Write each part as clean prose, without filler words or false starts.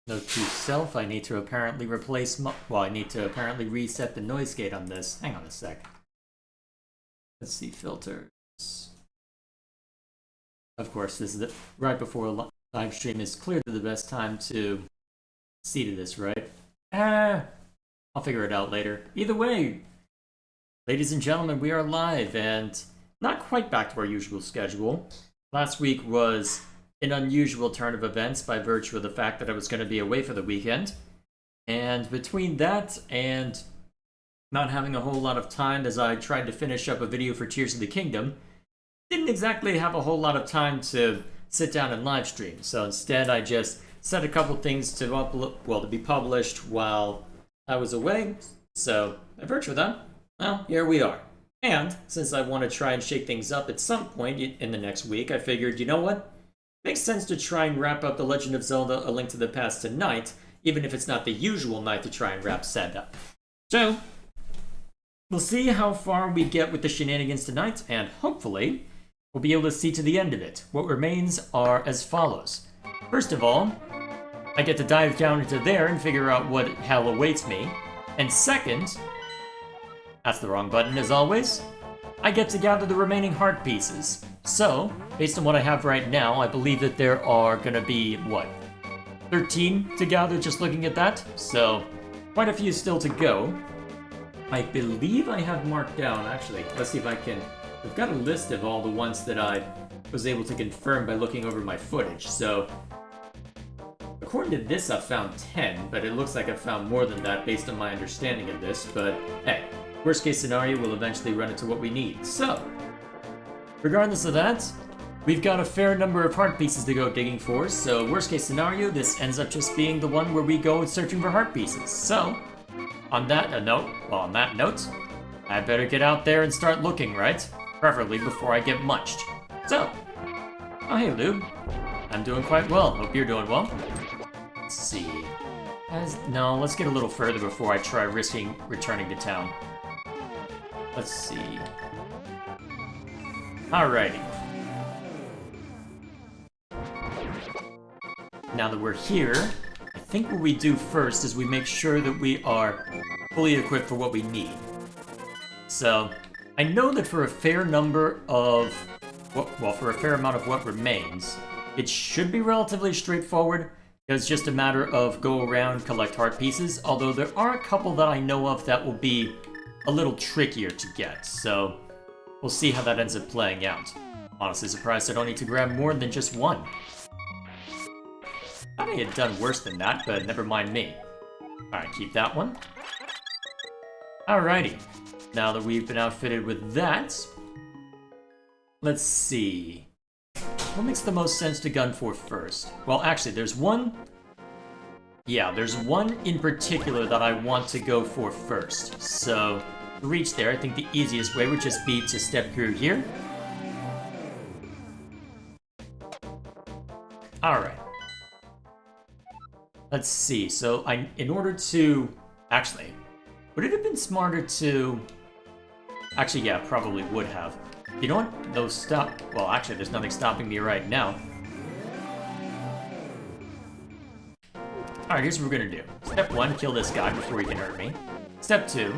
Note to self, I need to apparently I need to apparently reset the noise gate on this. Hang on a sec. Let's see, filters. Of course, this is right before a live stream is clearly the best time to see to this, right? I'll figure it out later. Either way, ladies and gentlemen, we are live and not quite back to our usual schedule. Last week was an unusual turn of events by virtue of the fact that I was going to be away for the weekend. And between that and not having a whole lot of time as I tried to finish up a video for Tears of the Kingdom, didn't exactly have a whole lot of time to sit down and live stream. So instead I just set a couple things to to be published while I was away. So by virtue of that, well, here we are. And since I want to try and shake things up at some point in the next week, I figured, you know what? Makes sense to try and wrap up The Legend of Zelda: A Link to the Past tonight, even if it's not the usual night to try and wrap set up. So, we'll see how far we get with the shenanigans tonight, and hopefully, we'll be able to see to the end of it. What remains are as follows. First of all, I get to dive down into there and figure out what hell awaits me. And second, that's the wrong button as always, I get to gather the remaining heart pieces. So, based on what I have right now, I believe that there are gonna be, 13 to gather just looking at that? So, quite a few still to go. I believe I have marked down, actually, let's see if I can... I've got a list of all the ones that I was able to confirm by looking over my footage, so... According to this, I've found 10, but it looks like I've found more than that based on my understanding of this, but hey, worst case scenario, we'll eventually run into what we need. So, regardless of that, we've got a fair number of heart pieces to go digging for, so worst case scenario, this ends up just being the one where we go searching for heart pieces. So, on that note, I better get out there and start looking, right? Preferably before I get munched. So, oh hey Lube, I'm doing quite well, hope you're doing well. Let's see, no, let's get a little further before I try risking returning to town. Let's see. Alrighty. Now that we're here, I think what we do first is we make sure that we are fully equipped for what we need. So, I know that for a fair number of... for a fair amount of what remains, it should be relatively straightforward. It's just a matter of go around, collect heart pieces, although there are a couple that I know of that will be a little trickier to get, so we'll see how that ends up playing out. Honestly surprised I don't need to grab more than just one. Thought I had done worse than that, but never mind me. Alright, keep that one. Alrighty, now that we've been outfitted with that, let's see. What makes the most sense to gun for first? Well, actually, there's one... Yeah, there's one in particular that I want to go for first. So, to reach there, I think the easiest way would just be to step through here. Alright. Let's see, so in order to... Actually, would it have been smarter to... Actually, yeah, probably would have. You know what? Those stop... Well, actually, there's nothing stopping me right now. Alright, here's what we're gonna do. Step 1, kill this guy before he can hurt me. Step 2,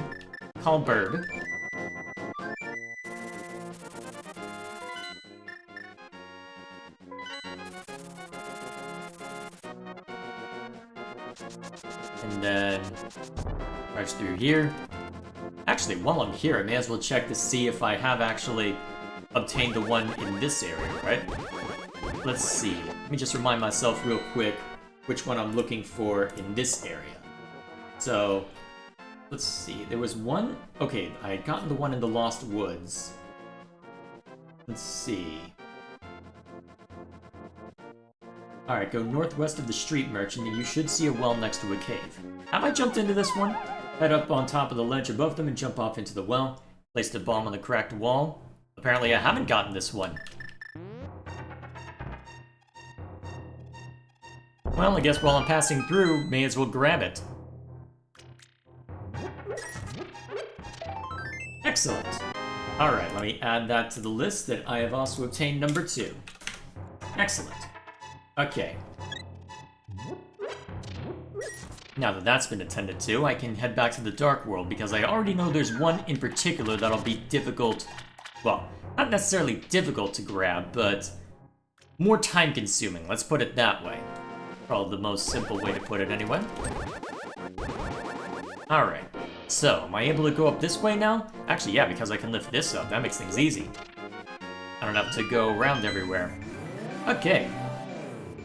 call Bird. And then... rush through here. Actually, while I'm here, I may as well check to see if I have actually obtained the one in this area, right? Let's see. Let me just remind myself real quick which one I'm looking for in this area. So, let's see. There was one... Okay, I had gotten the one in the Lost Woods. Let's see. Alright, go northwest of the Street Merchant and you should see a well next to a cave. Have I jumped into this one? Head up on top of the ledge above them and jump off into the well. Place the bomb on the cracked wall. Apparently I haven't gotten this one. Well, I guess while I'm passing through, may as well grab it. Excellent. Alright, let me add that to the list that I have also obtained number 2. Excellent. Okay. Now that that's been attended to, I can head back to the Dark World because I already know there's one in particular that'll be difficult. Well, not necessarily difficult to grab, but more time-consuming, let's put it that way. Probably the most simple way to put it anyway. Alright, so am I able to go up this way now? Actually, yeah, because I can lift this up, that makes things easy. I don't have to go around everywhere. Okay.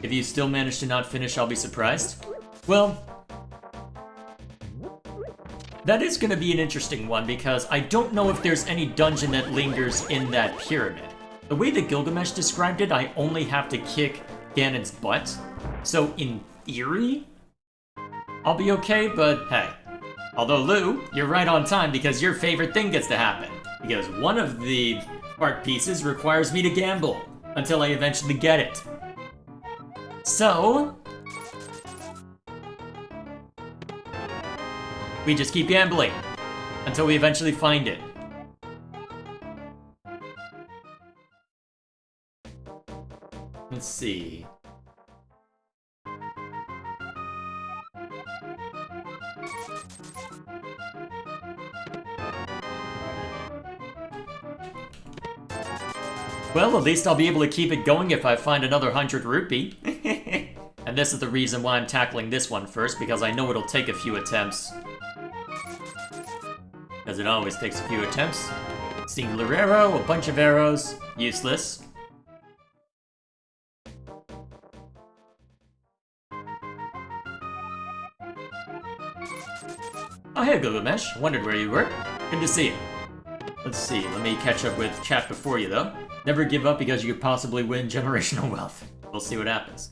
If you still manage to not finish, I'll be surprised. Well, that is going to be an interesting one because I don't know if there's any dungeon that lingers in that pyramid. The way that Gilgamesh described it, I only have to kick Ganon's butt. So in theory, I'll be okay, but hey. Although Lou, you're right on time because your favorite thing gets to happen. Because one of the art pieces requires me to gamble until I eventually get it. So we just keep gambling until we eventually find it. Let's see. Well, at least I'll be able to keep it going if I find another 100 rupee. And this is the reason why I'm tackling this one first, because I know it'll take a few attempts. Because it always takes a few attempts. Singular arrow, a bunch of arrows, useless. Oh hey Gilgamesh, wondered where you were. Good to see you. Let's see, let me catch up with chat before you though. Never give up because you could possibly win generational wealth. We'll see what happens.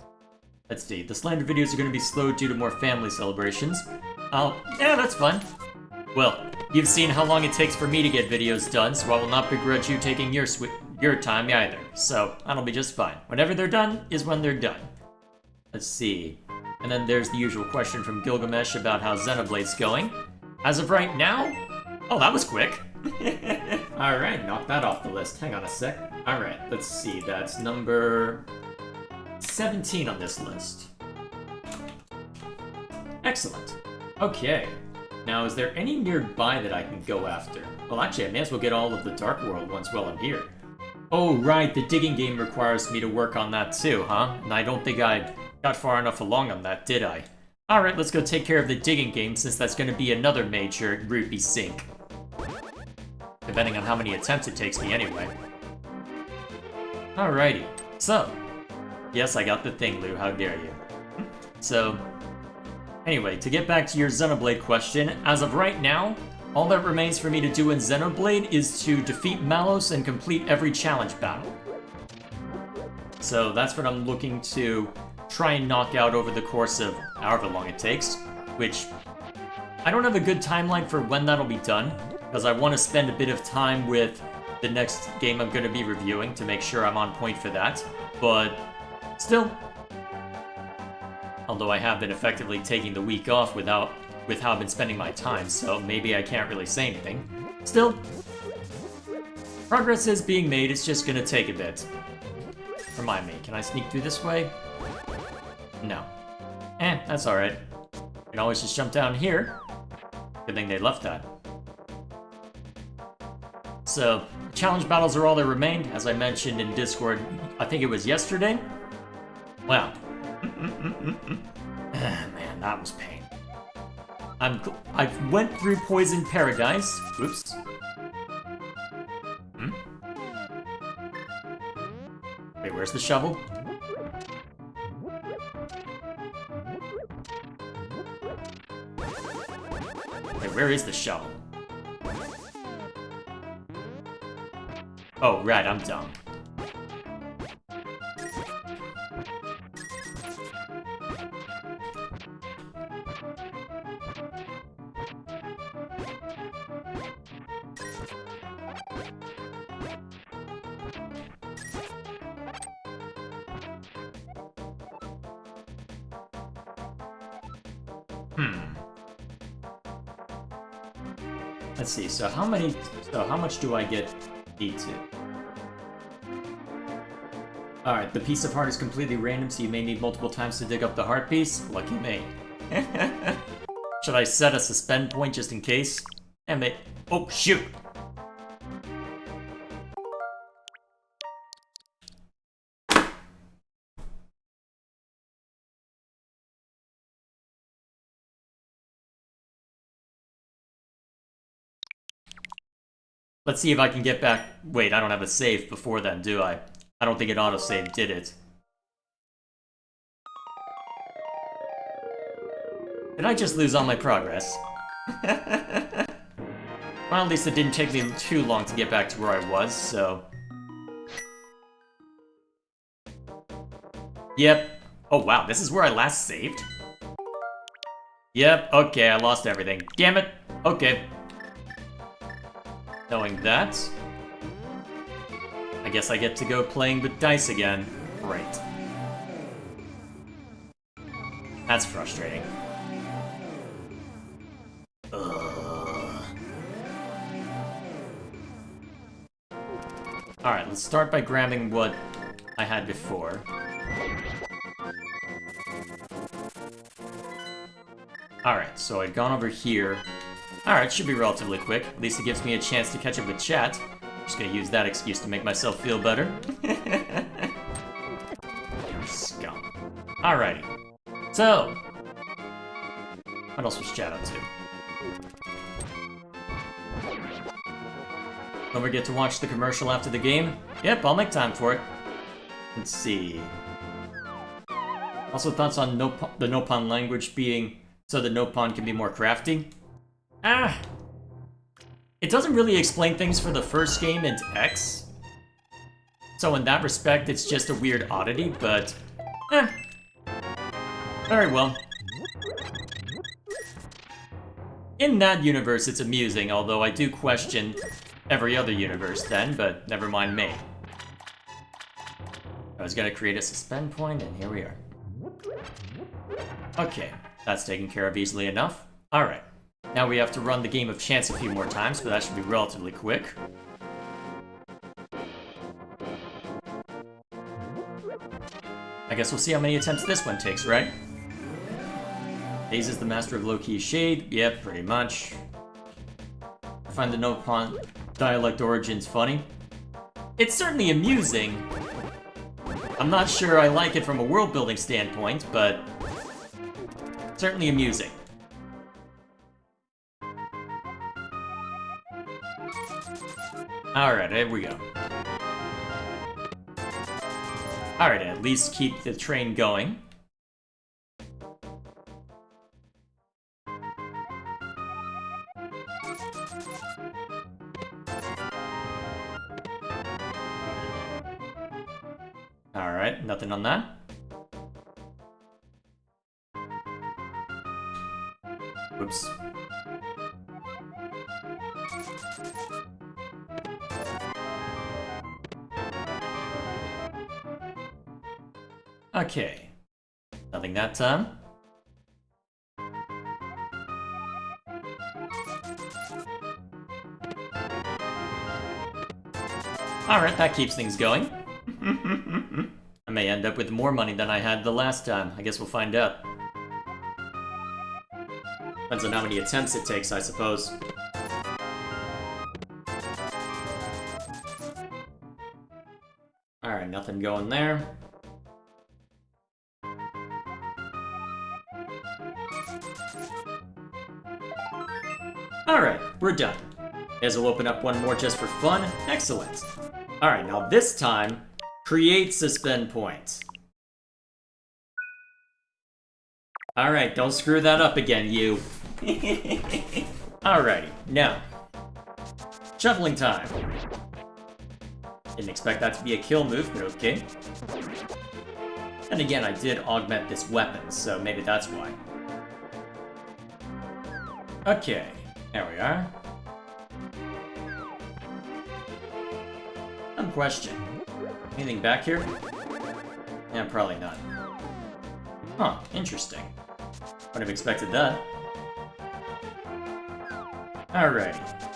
Let's see, the slander videos are going to be slowed due to more family celebrations. Yeah, that's fun. Well, you've seen how long it takes for me to get videos done, so I will not begrudge you taking your time either. So, that'll be just fine. Whenever they're done is when they're done. Let's see. And then there's the usual question from Gilgamesh about how Xenoblade's going. As of right now? Oh, that was quick. Alright, knock that off the list. Hang on a sec. Alright, let's see. That's number 17 on this list. Excellent. Okay. Now, is there any nearby that I can go after? Well, actually, I may as well get all of the Dark World ones while I'm here. Oh, right, the digging game requires me to work on that too, huh? And I don't think I got far enough along on that, did I? Alright, let's go take care of the digging game since that's going to be another major rupee sink. Depending on how many attempts it takes me anyway. Alrighty, so. Yes, I got the thing, Lou, how dare you. So, anyway, to get back to your Xenoblade question, as of right now, all that remains for me to do in Xenoblade is to defeat Malos and complete every challenge battle. So that's what I'm looking to try and knock out over the course of however long it takes, which I don't have a good timeline for when that'll be done, because I want to spend a bit of time with the next game I'm going to be reviewing to make sure I'm on point for that, but still. Although I have been effectively taking the week off with how I've been spending my time, so maybe I can't really say anything. Still, progress is being made, it's just going to take a bit. Remind me, can I sneak through this way? No. That's alright. I can always just jump down here. Good thing they left that. So, challenge battles are all that remain, as I mentioned in Discord, I think it was yesterday. Wow. Man, that was pain. I went through Poison Paradise. Oops. Wait, where's the shovel? Wait, where is the shovel? Oh, right, I'm dumb. Let's see, so how much do I get need to? Alright, the piece of heart is completely random, so you may need multiple times to dig up the heart piece. Lucky me. Should I set a suspend point just in case? And they... Oh, shoot! Let's see if I can get back... Wait, I don't have a save before then, do I? I don't think an autosave did it. Did I just lose all my progress? Well, at least it didn't take me too long to get back to where I was, so... Yep. Oh wow, this is where I last saved? Yep, okay, I lost everything. Damn it! Okay. Knowing that... I guess I get to go playing with dice again. Great. That's frustrating. Alright, let's start by grabbing what I had before. Alright, so I'd gone over here. Alright, should be relatively quick. At least it gives me a chance to catch up with chat. Just gonna use that excuse to make myself feel better. You're scum. Alrighty. So, what else was chat up to? Don't forget to watch the commercial after the game. Yep, I'll make time for it. Let's see. Also thoughts on the Nopon language being so that Nopon can be more crafty. It doesn't really explain things for the first game into X. So in that respect, it's just a weird oddity, but... Very well. In that universe, it's amusing, although I do question every other universe then, but never mind me. I was gonna create a suspend point, and here we are. Okay, that's taken care of easily enough. Alright, now we have to run the game of chance a few more times, but that should be relatively quick. I guess we'll see how many attempts this one takes, right? Daze is the master of low-key shade. Yep, pretty much. I find the Nopon dialect origins funny. It's certainly amusing. I'm not sure I like it from a world-building standpoint, but certainly amusing. Alright, here we go. Alright, at least keep the train going. Alright, nothing on that. Whoops. Okay. Nothing that time. Alright, that keeps things going. I may end up with more money than I had the last time. I guess we'll find out. Depends on how many attempts it takes, I suppose. Alright, nothing going there. Alright, we're done. Guess we'll open up one more just for fun. Excellent. Alright, now this time, create suspend points. Alright, don't screw that up again, you. Alrighty, now. Shuffling time. Didn't expect that to be a kill move, but okay. And again, I did augment this weapon, so maybe that's why. Okay, there we are. Dumb question. Anything back here? Yeah, probably not. Huh, interesting. Wouldn't have expected that. Alrighty.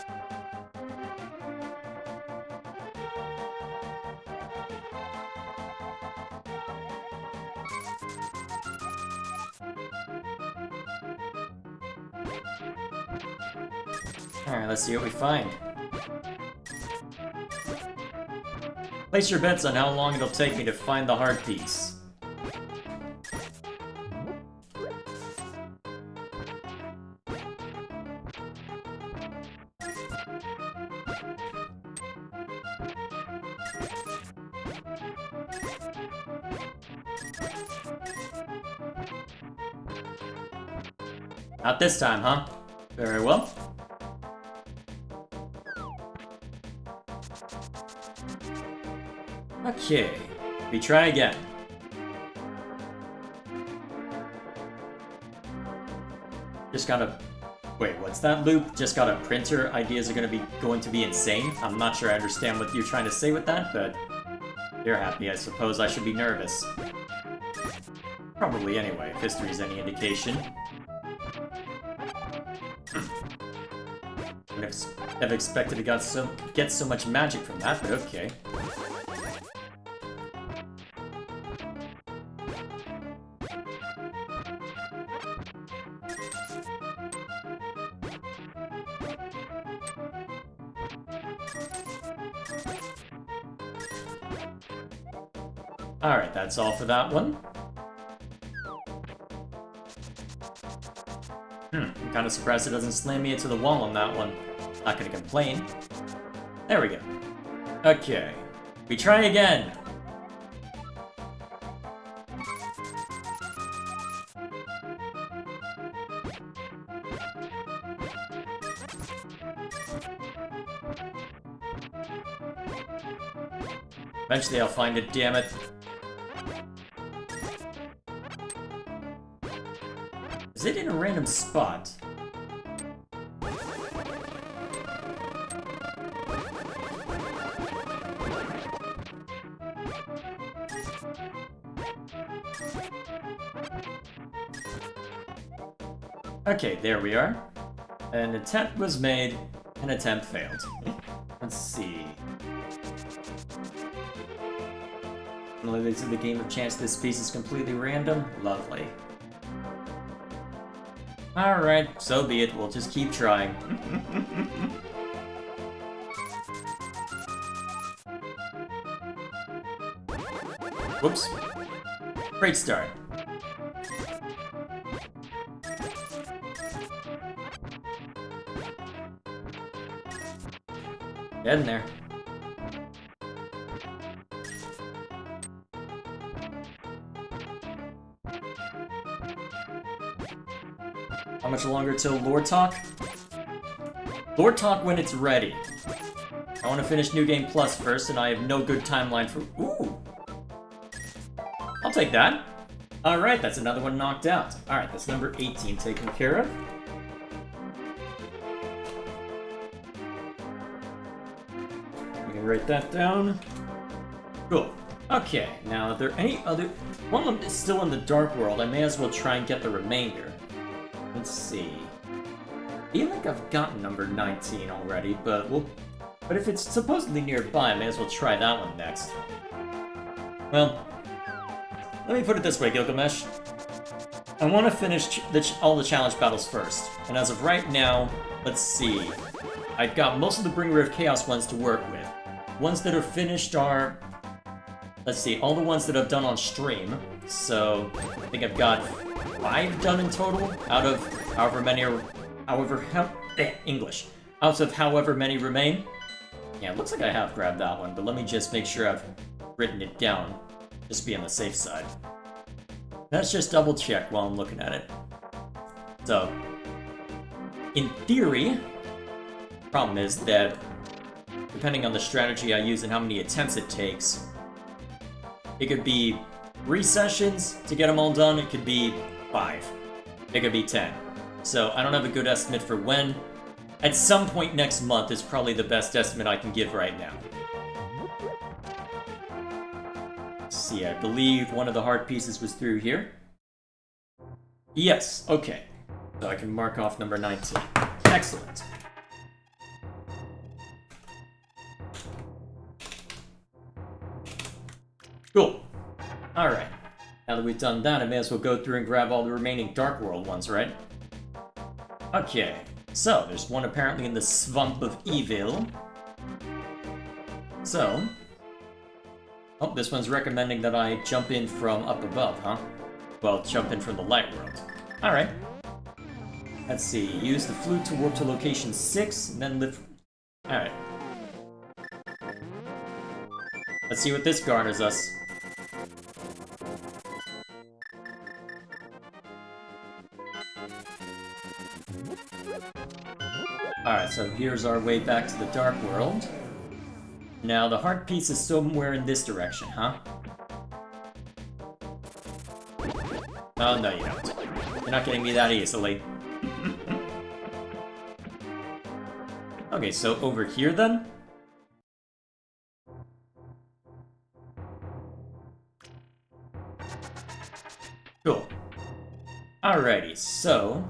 Alright, let's see what we find. Place your bets on how long it'll take me to find the heart piece. Not this time, huh? Very well. Okay, we try again. Just gotta... Wait, what's that, loop? Just got a printer? Ideas are going to be insane? I'm not sure I understand what you're trying to say with that, but... You're happy, I suppose I should be nervous. Probably anyway, if history's any indication. I've expected to get so much magic from that, but okay. Alright, that's all for that one. I'm kinda surprised it doesn't slam me into the wall on that one. Not gonna complain. There we go. Okay. We try again! Eventually I'll find it, damn it. Is it in a random spot? Okay, there we are. An attempt was made, an attempt failed. Let's see. This is the game of chance. This piece is completely random. Lovely. Alright, so be it. We'll just keep trying. Whoops. Great start. Get in there. How much longer till Lord Talk? Lord Talk when it's ready. I want to finish New Game Plus first, and I have no good timeline for... Ooh! I'll take that. Alright, that's another one knocked out. Alright, that's number 18 taken care of. We can write that down. Cool. Okay, now are there any other... One of them is still in the Dark World. I may as well try and get the remainder. Let's see. I feel like I've gotten number 19 already, but if it's supposedly nearby, I may as well try that one next. Well, let me put it this way, Gilgamesh. I want to finish all the challenge battles first, and as of right now, let's see. I've got most of the Bringer of Chaos ones to work with. Ones that are finished are... Let's see, all the ones that I've done on stream. So, I think I've got 5 done in total, out of however many are... English. Out of however many remain. Yeah, it looks like I have grabbed that one, but let me just make sure I've written it down. Just be on the safe side. Let's just double check while I'm looking at it. So, in theory, problem is that depending on the strategy I use and how many attempts it takes, it could be 3 sessions to get them all done, it could be 5. It could be 10. So I don't have a good estimate for when. At some point next month is probably the best estimate I can give right now. Let's see, I believe one of the heart pieces was through here. Yes, okay. So I can mark off number 19. Excellent. Cool. Alright. Now that we've done that, I may as well go through and grab all the remaining Dark World ones, right? Okay. so there's one apparently in the Swamp of Evil. So... oh, this one's recommending that I jump in from up above, huh? Well, jump in from the light world. Alright. Let's see. Use the flute to warp to location 6, and then lift... alright. Let's see what this garners us. Alright, so here's our way back to the Dark World. Now, the heart piece is somewhere in this direction, huh? Oh, no you don't. You're not getting me that easily. Okay, so over here then? Cool. Alrighty, so...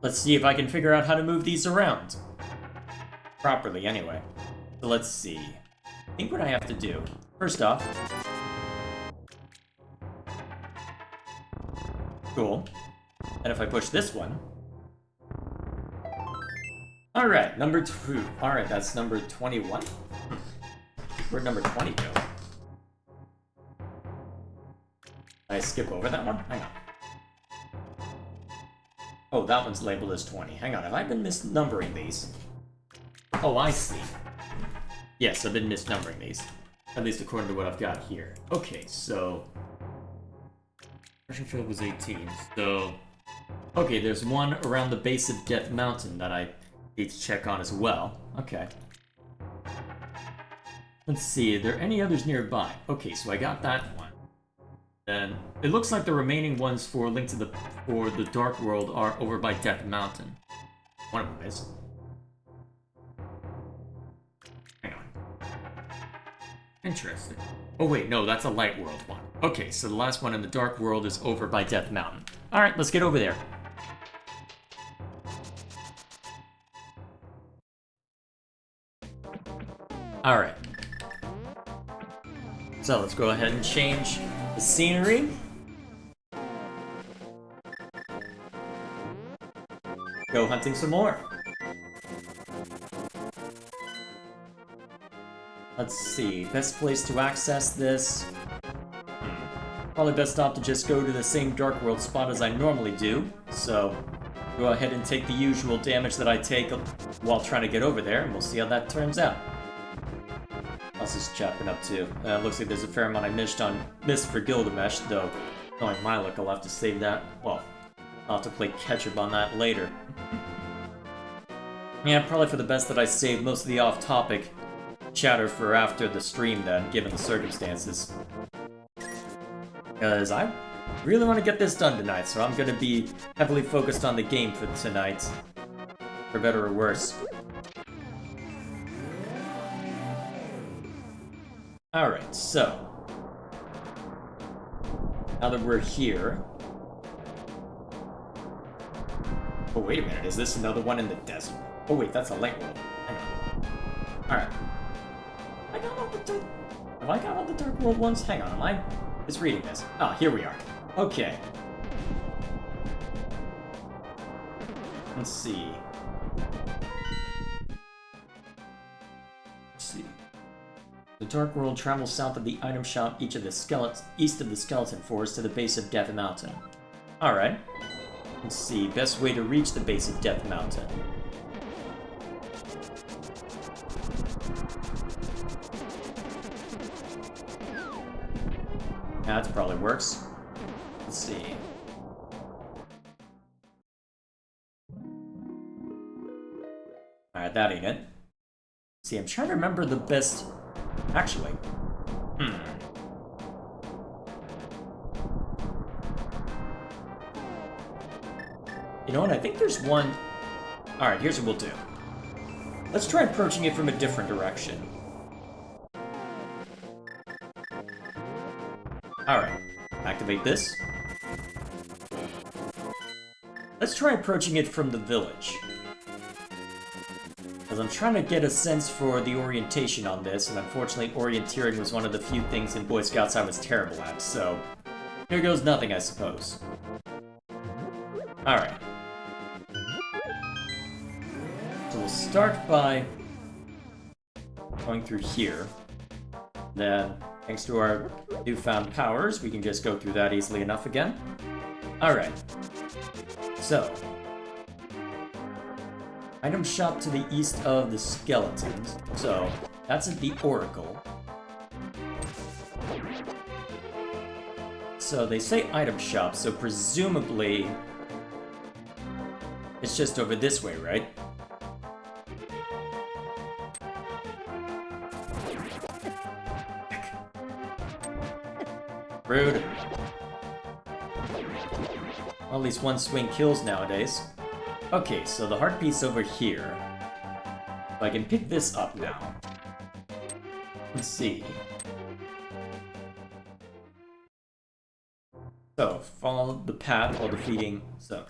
let's see if I can figure out how to move these around. Properly, anyway. So let's see. I think what I have to do... first off... cool. And if I push this one... alright, number 2. Alright, that's number 21. Where'd number 20 go? Did I skip over that one? Hang on. Oh, that one's labeled as 20. Hang on, have I been misnumbering these? Oh, I see. Yes, I've been misnumbering these. At least according to what I've got here. Okay, so... pressure field was 18, so... okay, there's one around the base of Death Mountain that I need to check on as well. Okay. Let's see, are there any others nearby? Okay, so I got that one. Then it looks like the remaining ones for Link to the Dark World are over by Death Mountain. One of them is. Hang on. Interesting. Oh wait, no, that's a Light World one. Okay, so the last one in the Dark World is over by Death Mountain. Alright, let's get over there. Alright. So let's go ahead and change the scenery. Go hunting some more. Let's see, best place to access this. Probably best off to just go to the same Dark World spot as I normally do. So, go ahead and take the usual damage that I take while trying to get over there, and we'll see how that turns out. How's this chap been up to? Looks like there's a fair amount I missed for Gilgamesh, though knowing my luck, I'll have to save that. Well, I'll have to play catch-up on that later. Yeah, probably for the best that I saved most of the off-topic chatter for after the stream then, given the circumstances. Because I really want to get this done tonight, so I'm going to be heavily focused on the game for tonight. For better or worse. Alright, so... now that we're here... oh, wait a minute, is this another one in the desert? Oh wait, that's a light world. Hang on. Alright. Have I got all the Dark World ones? Hang on, am I misreading this? Ah, here we are. Okay. Let's see. The Dark World travels south of the item shop east of the Skeleton Forest to the base of Death Mountain. Alright. Let's see, best way to reach the base of Death Mountain. Yeah, that probably works. Let's see. Alright, that ain't it. See, I'm trying to remember the best... actually. You know what, I think there's one... alright, here's what we'll do. Let's try approaching it from a different direction. Alright, activate this. Let's try approaching it from the village. Because I'm trying to get a sense for the orientation on this, and unfortunately orienteering was one of the few things in Boy Scouts I was terrible at, so... here goes nothing, I suppose. Alright. we'll start by going through here. Then, thanks to our newfound powers, we can just go through that easily enough again. Alright. So, item shop to the east of the skeletons. So, that's at the Oracle. So, they say item shop, so presumably it's just over this way, right? Rude. Well, at least one swing kills nowadays. Okay, so the heart piece over here. If I can pick this up now. Let's see. So, follow the path while defeating... So.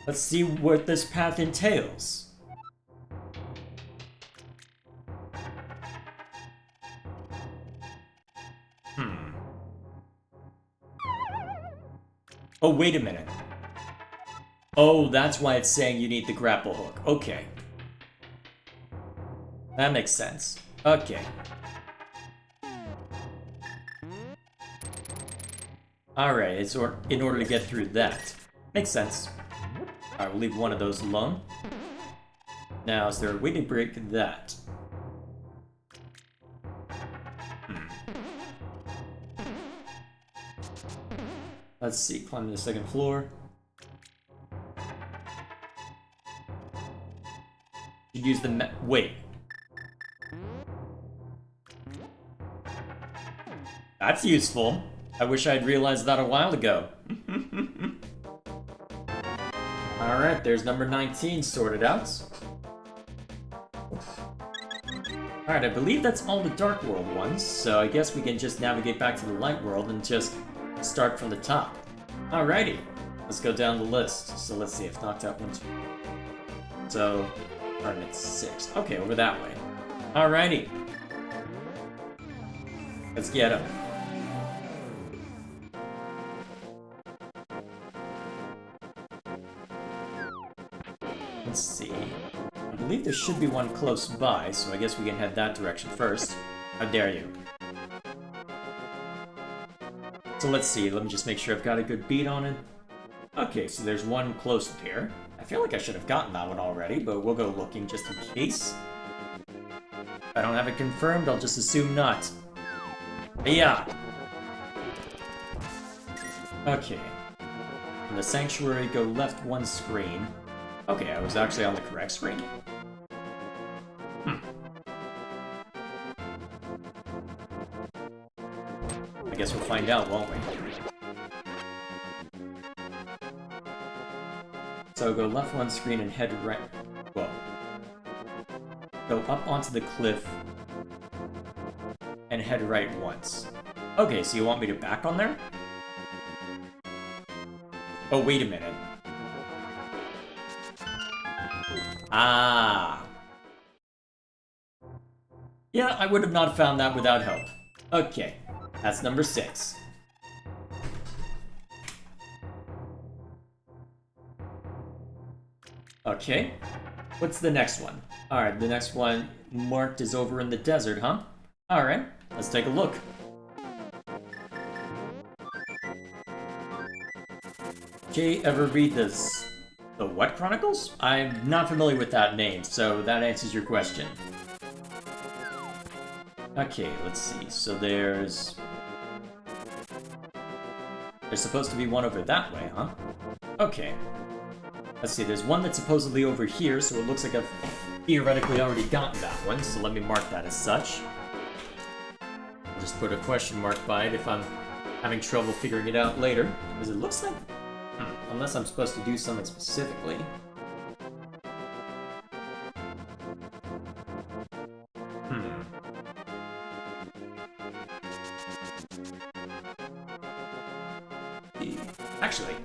Let's see what this path entails. Oh, wait a minute. Oh, that's why it's saying you need the grapple hook. Okay. That makes sense. Okay. Alright, it's in order to get through that. Makes sense. Alright, we'll leave one of those alone. Now, is there a way to break that? Let's see, climb to the second floor. Should use the wait. That's useful. I wish I'd realized that a while ago. Alright, there's number 19 sorted out. Alright, I believe that's all the Dark World ones, so I guess we can just navigate back to the Light World and just start from the top. Alrighty, let's go down the list. So let's see, if knocked out 1, 2. So, Arnett 6. Okay, over that way. Alrighty. Let's get him. Let's see. I believe there should be one close by, so I guess we can head that direction first. How dare you? So let's see, let me just make sure I've got a good beat on it. Okay, so there's one close up here. I feel like I should have gotten that one already, but we'll go looking just in case. If I don't have it confirmed, I'll just assume not. Yeah. Okay. In the sanctuary, go left one screen. Okay, I was actually on the correct screen. I guess we'll find out, won't we? So go left one screen and head right... Whoa. Go up onto the cliff and head right once. Okay, so you want me to back on there? Oh, wait a minute. Ah. Yeah, I would have not found that without help. Okay, that's number 6. Okay, what's the next one? Alright, the next one marked is over in the desert, huh? Alright, let's take a look. Jay, ever read this? The what Chronicles? I'm not familiar with that name, so that answers your question. Okay, let's see. So there's supposed to be one over that way, huh? Okay. Let's see, there's one that's supposedly over here, so it looks like I've theoretically already gotten that one, so let me mark that as such. I'll just put a question mark by it if I'm having trouble figuring it out later, because it looks like... unless I'm supposed to do something specifically. Actually,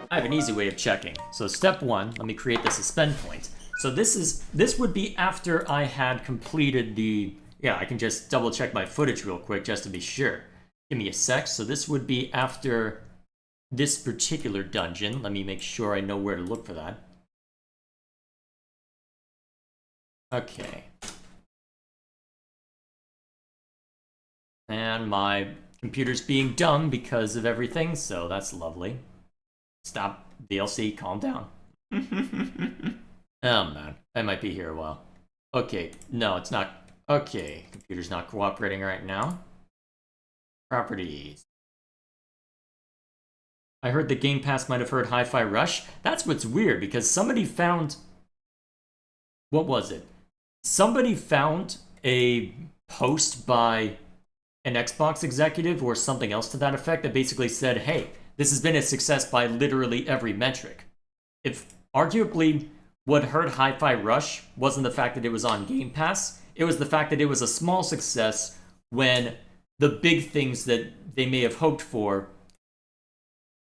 I have an easy way of checking. So step 1, let me create the suspend point. So this would be after I had completed the... Yeah, I can just double check my footage real quick just to be sure. Give me a sec. So this would be after this particular dungeon. Let me make sure I know where to look for that. Okay. And my computer's being dumb because of everything, so that's lovely. Stop, VLC, calm down. Oh man, I might be here a while. Okay, no, it's not. Okay, computer's not cooperating right now. Properties. I heard the Game Pass might have heard Hi-Fi Rush. That's what's weird, because somebody found... What was it? Somebody found a post by an Xbox executive or something else to that effect that basically said, hey, this has been a success by literally every metric. If arguably what hurt Hi-Fi Rush wasn't the fact that it was on Game Pass, it was the fact that it was a small success when the big things that they may have hoped for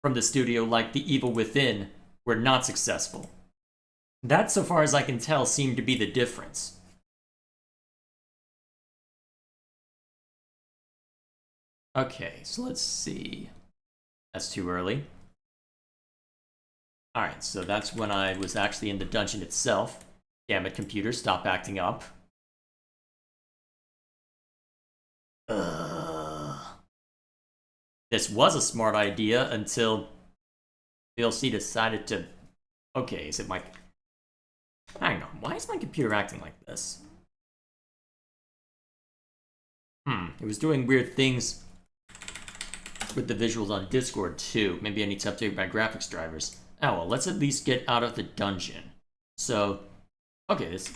from the studio, like The Evil Within, were not successful. That, so far as I can tell, seemed to be the difference. Okay, so let's see. That's too early. Alright, so that's when I was actually in the dungeon itself. Damn it, computer, stop acting up. This was a smart idea until VLC decided to... Okay, is it my... Hang on, why is my computer acting like this? It was doing weird things with the visuals on Discord too. Maybe I need to update my graphics drivers. Oh well, let's at least get out of the dungeon. So, okay, this...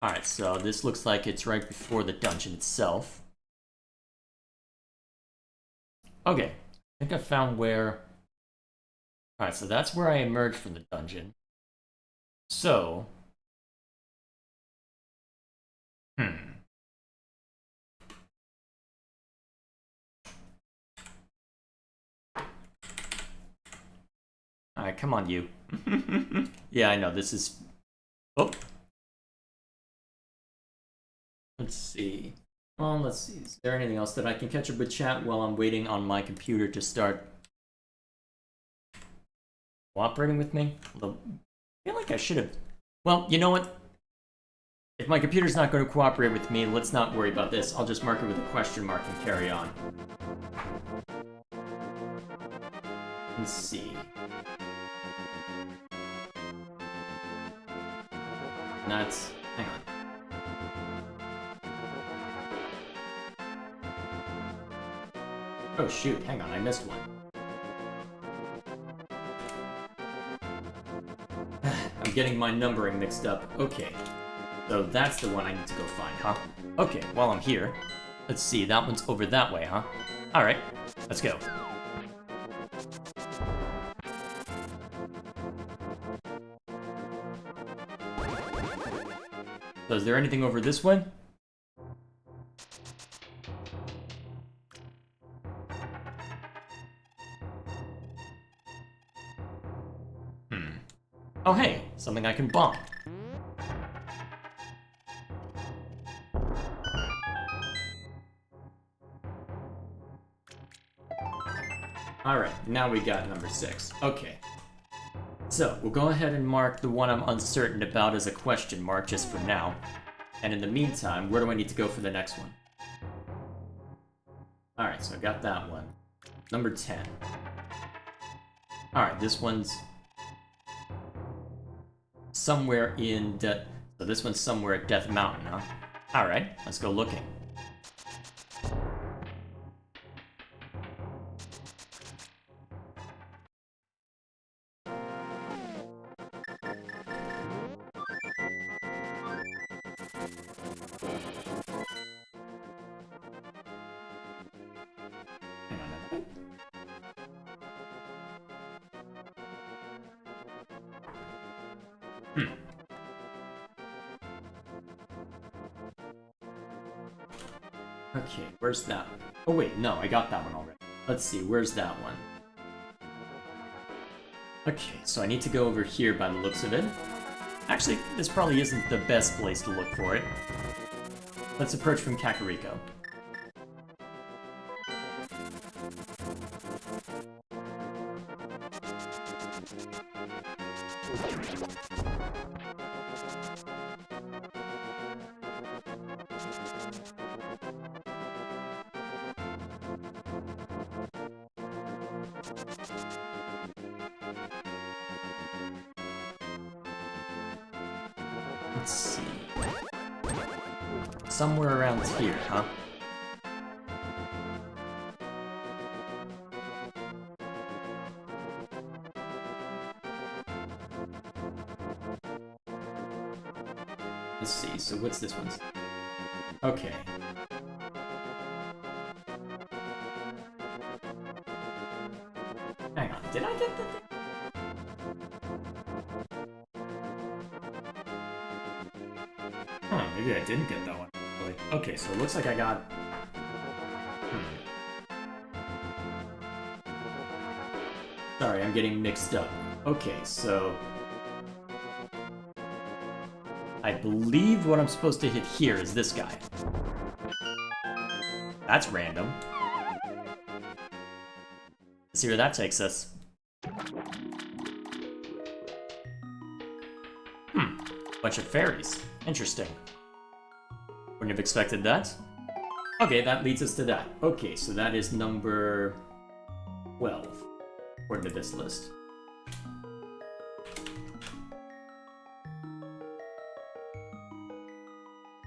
Alright, so this looks like it's right before the dungeon itself. Okay, I think I found where... Alright, so that's where I emerged from the dungeon. So... Alright, come on, you. Yeah, I know, this is... Oh! Let's see. Well, let's see. Is there anything else that I can catch up with chat while I'm waiting on my computer to start cooperating with me? Although, I feel like I should have... Well, you know what? If my computer's not going to cooperate with me, let's not worry about this. I'll just mark it with a question mark and carry on. Let's see. That's... Hang on. Oh shoot, hang on, I missed one. I'm getting my numbering mixed up. Okay. So that's the one I need to go find, huh? Okay, while I'm here, let's see, that one's over that way, huh? Alright, let's go. So is there anything over this way? Oh hey, something I can bomb. Alright, now we got number 6. Okay. So, we'll go ahead and mark the one I'm uncertain about as a question mark just for now. And in the meantime, where do I need to go for the next one? Alright, so I got that one. Number 10. Alright, this one's somewhere in Death... So this one's somewhere at Death Mountain, huh? Alright, let's go looking. Okay, where's that one? Oh wait, no, I got that one already. Let's see, where's that one? Okay, so I need to go over here by the looks of it. Actually, this probably isn't the best place to look for it. Let's approach from Kakariko. Let's see. Somewhere around here, huh? Let's see, so what's this one? Okay. Hang on, did I get the thing? Huh, maybe I didn't get that one. Okay, so it looks like I got... Sorry, I'm getting mixed up. Okay, so... I believe what I'm supposed to hit here is this guy. That's random. Let's see where that takes us. Bunch of fairies. Interesting. Wouldn't have expected that. Okay, that leads us to that. Okay, so that is number 12, according to this list.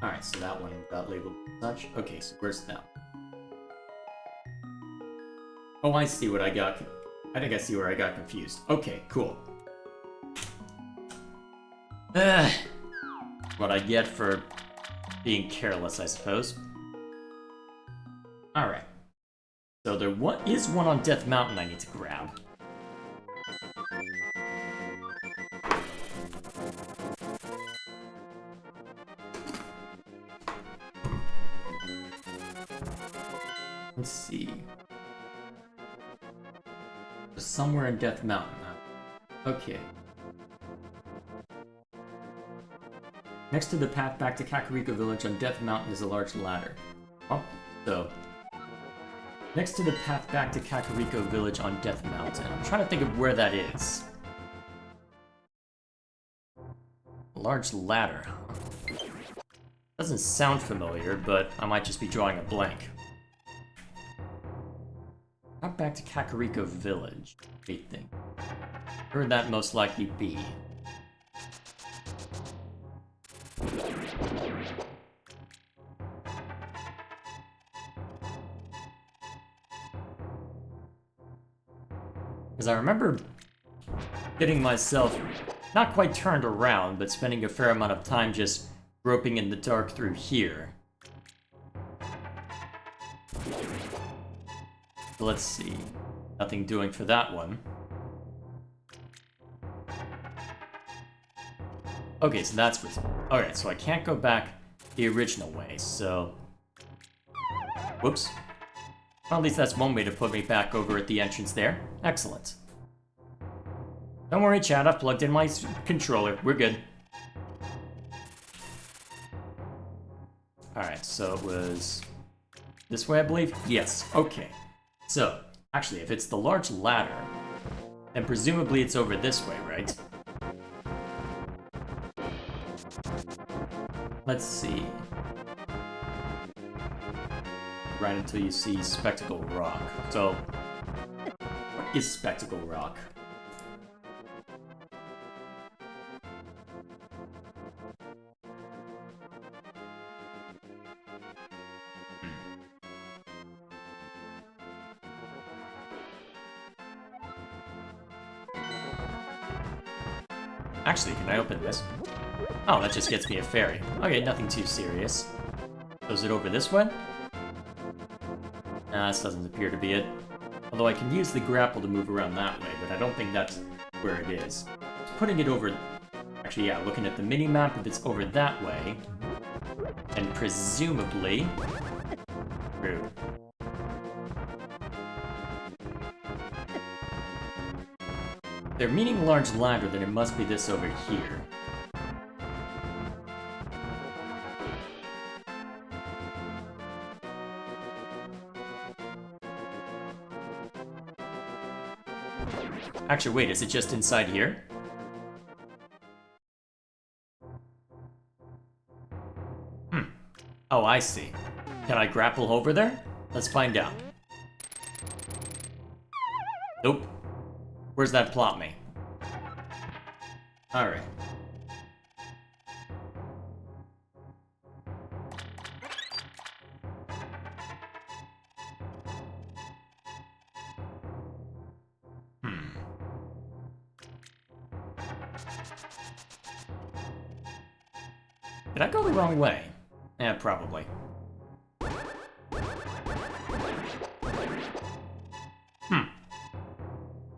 Alright, so that one got labeled as such. Okay, so where's that one? Oh, I see what I got. I think I see where I got confused. Okay, cool. What I get for being careless, I suppose. Alright. So there is one on Death Mountain I need to grab. Let's see. Somewhere in Death Mountain, huh? Okay. Next to the path back to Kakariko Village on Death Mountain is a large ladder. Oh, so... Next to the path back to Kakariko Village on Death Mountain. I'm trying to think of where that is. A large ladder, huh? Doesn't sound familiar, but I might just be drawing a blank. Path back to Kakariko Village. What do you think? Where would that most likely be? Because I remember getting myself not quite turned around, but spending a fair amount of time just groping in the dark through here. Let's see. Nothing doing for that one. Okay, so that's what's... Alright, so I can't go back the original way, so... Whoops. Well, at least that's one way to put me back over at the entrance there. Excellent. Don't worry, chat, I've plugged in my controller. We're good. Alright, so it was... this way, I believe? Yes, okay. So, actually, if it's the large ladder, then presumably it's over this way, right? Let's see. Right until you see Spectacle Rock. So, what is Spectacle Rock? Actually, can I open this? Oh, that just gets me a fairy. Okay, nothing too serious. So is it over this way? Nah, this doesn't appear to be it. Although I can use the grapple to move around that way, but I don't think that's where it is. Putting it over... Actually, yeah, looking at the mini-map, if it's over that way, and presumably... Rude. They're meaning large ladder, then it must be this over here. Actually, wait, is it just inside here? Oh, I see. Can I grapple over there? Let's find out. Nope. Where's that plot me? Alright. Did I go the wrong way? Yeah, probably.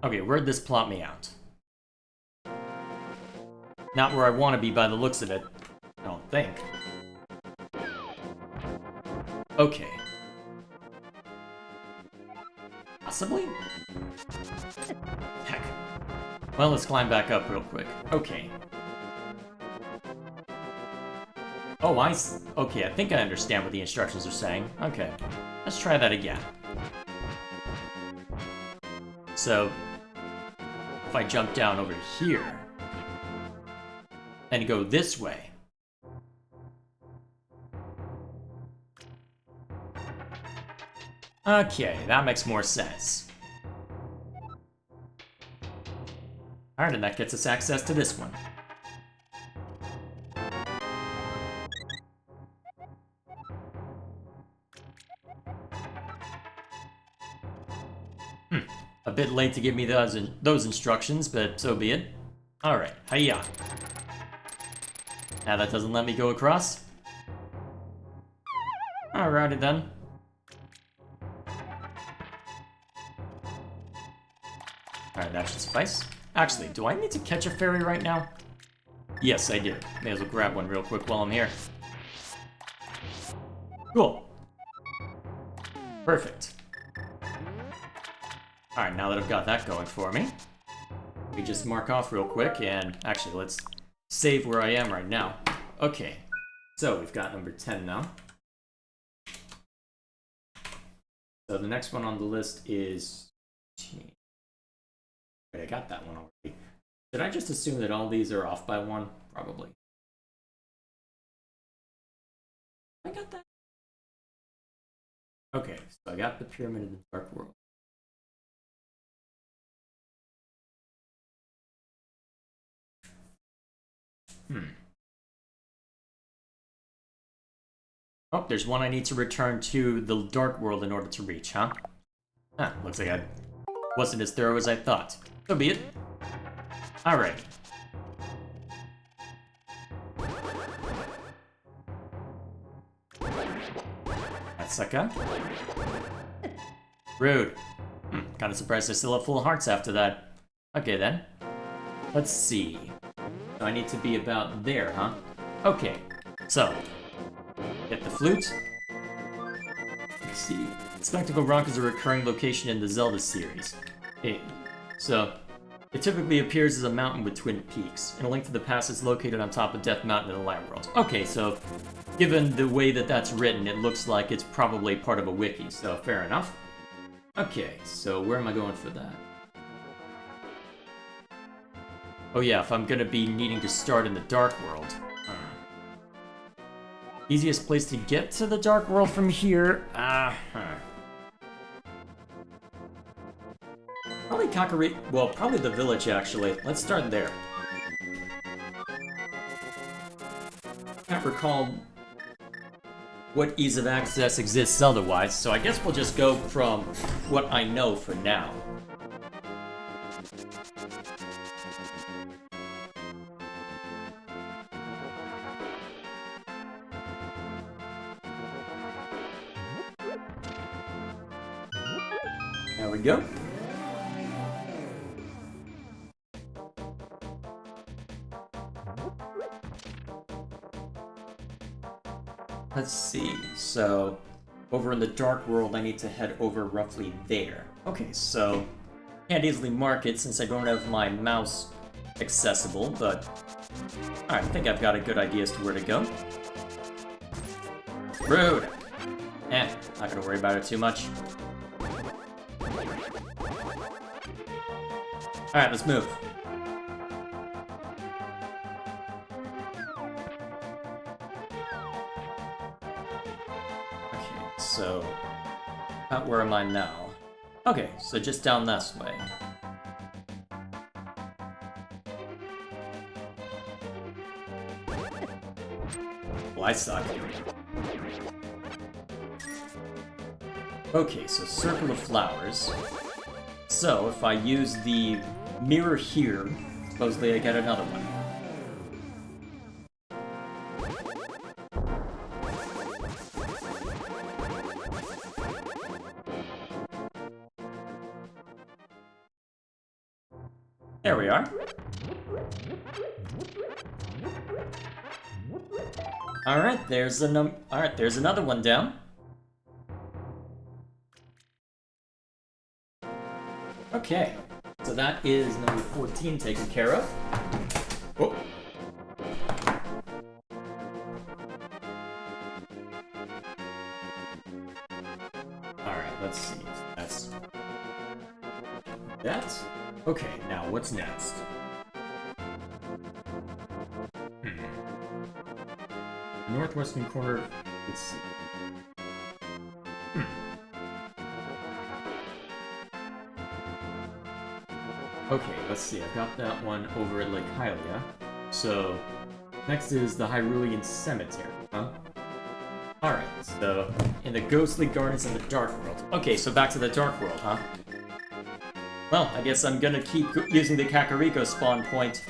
Okay, where'd this plot me out? Not where I want to be by the looks of it. I don't think. Okay. Possibly? Heck. Well, let's climb back up real quick. Okay. Oh, okay, I think I understand what the instructions are saying. Okay. Let's try that again. So, if I jump down over here, and go this way, okay, that makes more sense. Alright, and that gets us access to this one. A bit late to give me those instructions, but so be it. Alright, hiya. Now that doesn't let me go across. Alrighty then. Alright, that should suffice. Actually, do I need to catch a fairy right now? Yes, I do. May as well grab one real quick while I'm here. Cool. Perfect. Alright, now that I've got that going for me, we just mark off real quick, and actually, let's save where I am right now. Okay, so we've got number 10 now. So the next one on the list is... Wait, I got that one already. Did I just assume that all these are off by one? Probably. I got that. Okay, so I got the Pyramid in the Dark World. Oh, there's one I need to return to the Dark World in order to reach, huh? Ah, looks like I wasn't as thorough as I thought. So be it. Alright. That sucker. Rude. Kinda surprised I still have full hearts after that. Okay then. Let's see. I need to be about there, huh? Okay, so get the flute. Let's see. Spectacle Rock is a recurring location in the Zelda series. It typically appears as a mountain with twin peaks, and A Link to the Past is located on top of Death Mountain in the Light World. Okay, so given the way that that's written, it looks like it's probably part of a wiki, so fair enough. Okay, so where am I going for that? Oh yeah, if I'm gonna be needing to start in the Dark World. Easiest place to get to the Dark World from here? Probably Kakariko. Well, probably the village, actually. Let's start there. Can't recall what ease of access exists otherwise, so I guess we'll just go from what I know for now. There we go. Let's see, so over in the Dark World I need to head over roughly there. Okay, so can't easily mark it since I don't have my mouse accessible, but alright, I think I've got a good idea as to where to go. Rude! Not gonna worry about it too much. Alright, let's move. Okay, so... where am I now? Okay, so just down this way. Well, I suck. Okay, so circle of flowers. So, if I use the mirror here, supposedly I get another one. There we are. Alright, there's another one down. Okay, so that is number 14 taken care of. Oh. Alright, let's see. That's that. Okay, now what's next? Northwestern corner. Let's see. Okay, let's see. I've got that one over at Lake Hylia. So, next is the Hyrulean Cemetery, huh? Alright, so in the Ghostly Gardens in the Dark World. Okay, so back to the Dark World, huh? Well, I guess I'm gonna keep using the Kakariko spawn point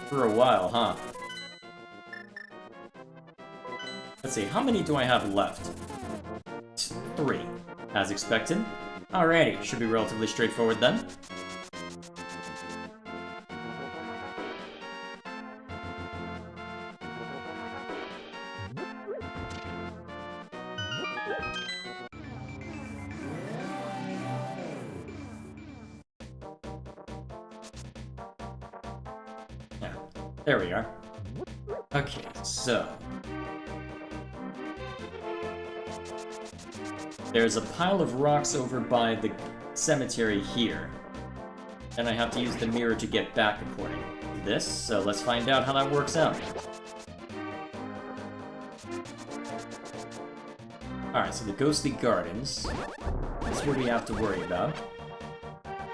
for a while, huh? Let's see, how many do I have left? 3, as expected. Alrighty, should be relatively straightforward then. There we are. Okay, so... there's a pile of rocks over by the cemetery here. And I have to use the mirror to get back according to this, so let's find out how that works out. Alright, so the Ghostly Gardens. That's what we have to worry about.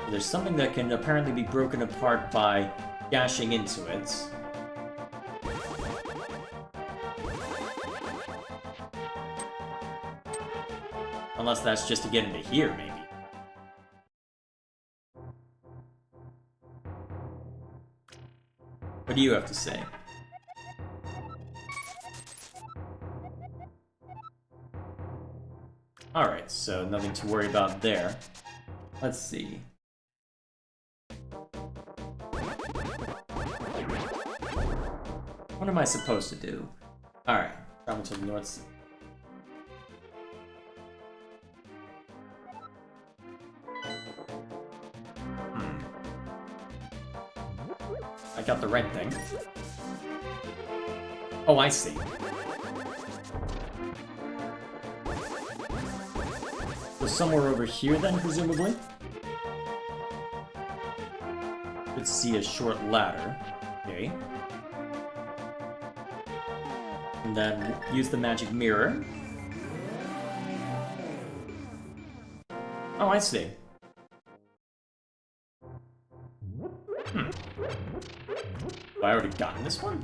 There's something that can apparently be broken apart by dashing into it. Unless that's just to get into here, maybe. What do you have to say? Alright, so nothing to worry about there. Let's see. What am I supposed to do? Alright, travel to the north sea. I got the right thing. Oh, I see. So somewhere over here then, presumably? Let's see a short ladder. Okay. And then use the magic mirror. Oh, I see. Have I already gotten this one?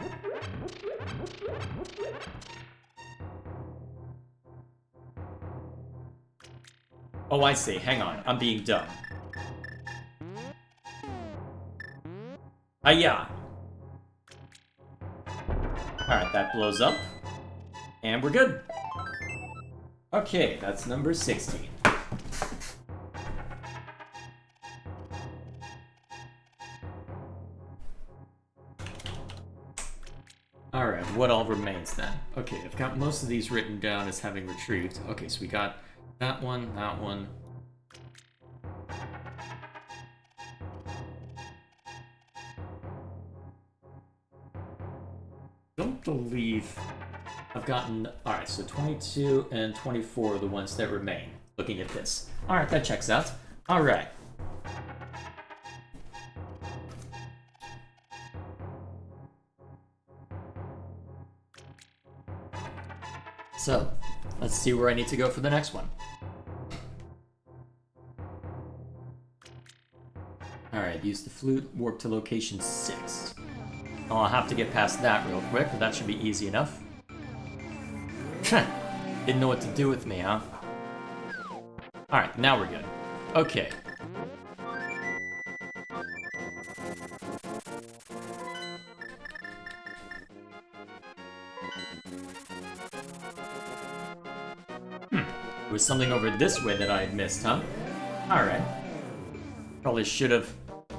Oh, I see. Hang on. I'm being dumb. Hiya! Alright, that blows up. And we're good. Okay, that's number 16. Alright, what all remains then? Okay, I've got most of these written down as having retrieved. Okay, so we got that one, that one. Don't believe I've gotten... Alright, so 22 and 24 are the ones that remain, looking at this. Alright, that checks out. Alright. So, let's see where I need to go for the next one. Alright, use the flute, warp to location 6. Oh, I'll have to get past that real quick, but that should be easy enough. Didn't know what to do with me, huh? Alright, now we're good. Okay. There was something over this way that I had missed, huh? Alright. Probably should have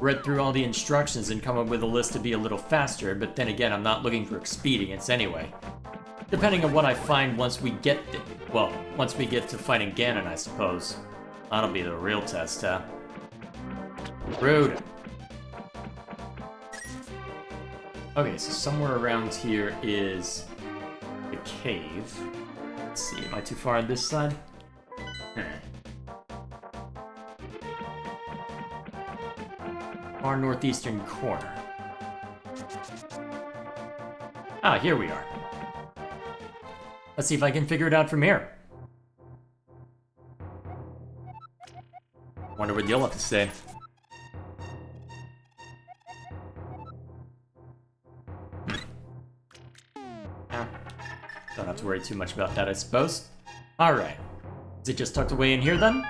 read through all the instructions and come up with a list to be a little faster, but then again, I'm not looking for expedience anyway. Depending on what I find once we get once we get to fighting Ganon, I suppose. That'll be the real test, huh? Rude. Okay, so somewhere around here is the cave. Let's see, am I too far on this side? Far northeastern corner. Ah, here we are. Let's see if I can figure it out from here. Wonder what you'll have to say. Don't have to worry too much about that, I suppose. Alright. Is it just tucked away in here, then?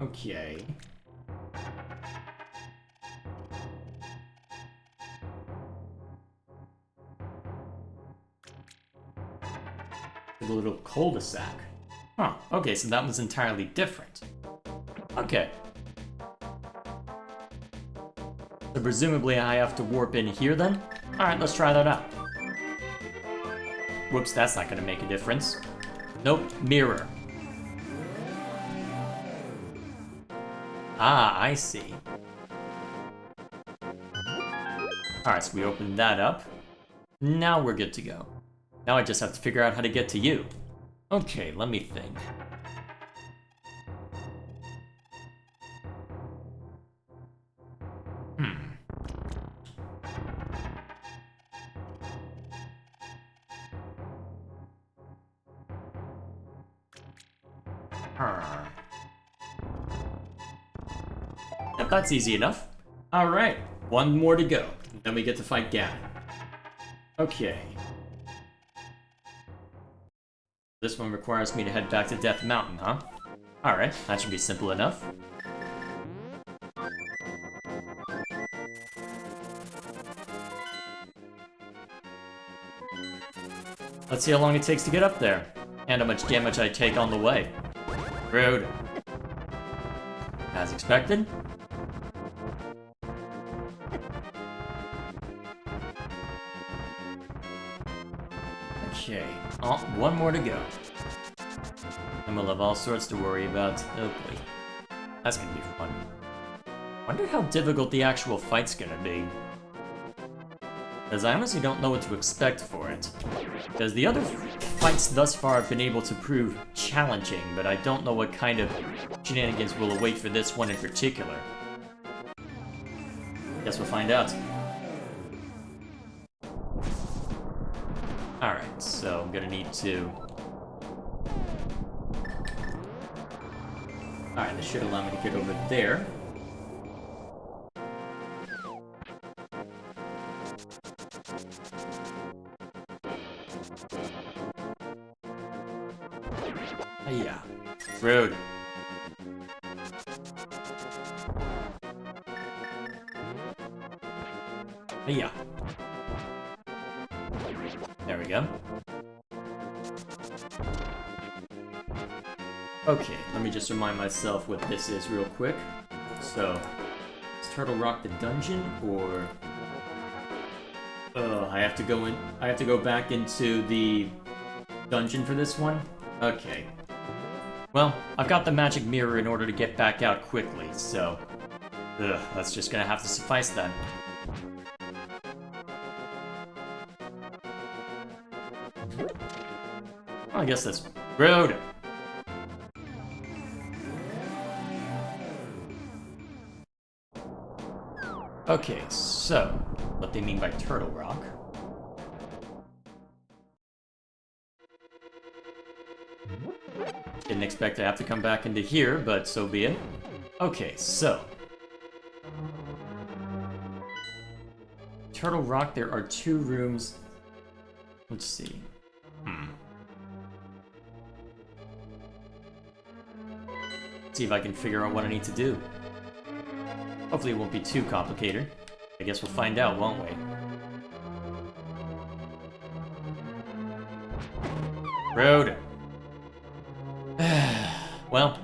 Okay. A little cul-de-sac. Huh, okay, so that was entirely different. Okay. So presumably I have to warp in here then? Alright, let's try that out. Whoops, that's not gonna make a difference. Nope, mirror. Ah, I see. Alright, so we opened that up. Now we're good to go. Now I just have to figure out how to get to you. Okay, let me think. Yep, that's easy enough. Alright, one more to go. Then we get to fight Ganon. Okay. This one requires me to head back to Death Mountain, huh? Alright, that should be simple enough. Let's see how long it takes to get up there, and how much damage I take on the way. Rude. As expected. Okay, oh, one more to go. And we'll have all sorts to worry about. Oh boy. That's gonna be fun. Wonder how difficult the actual fight's gonna be. Because I honestly don't know what to expect for it. Because the other fights thus far have been able to prove challenging, but I don't know what kind of shenanigans will await for this one in particular. Guess we'll find out. Alright, so I'm gonna need to... Alright, this should allow me to get over there. Yeah. Rude. Yeah. There we go. Okay, let me just remind myself what this is real quick. So, is Turtle Rock the dungeon, or... I have to go in... I have to go back into the dungeon for this one? Okay. Well, I've got the magic mirror in order to get back out quickly, so... that's just gonna have to suffice then. Well, I guess that's rude. Okay, so, what they mean by Turtle Rock. Didn't expect to have to come back into here, but so be it. Okay, so. Turtle Rock, there are 2 rooms. Let's see. See if I can figure out what I need to do. Hopefully it won't be too complicated. I guess we'll find out, won't we? Road. Well.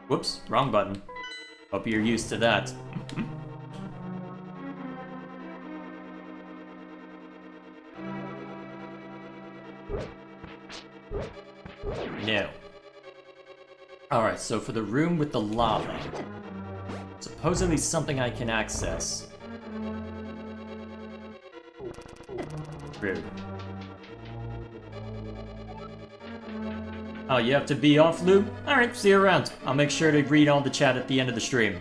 Whoops, wrong button. Hope you're used to that. No. Alright, so for the room with the lava, supposedly something I can access. Rude. Oh, you have to be off, Lou? Alright, see you around. I'll make sure to read all the chat at the end of the stream.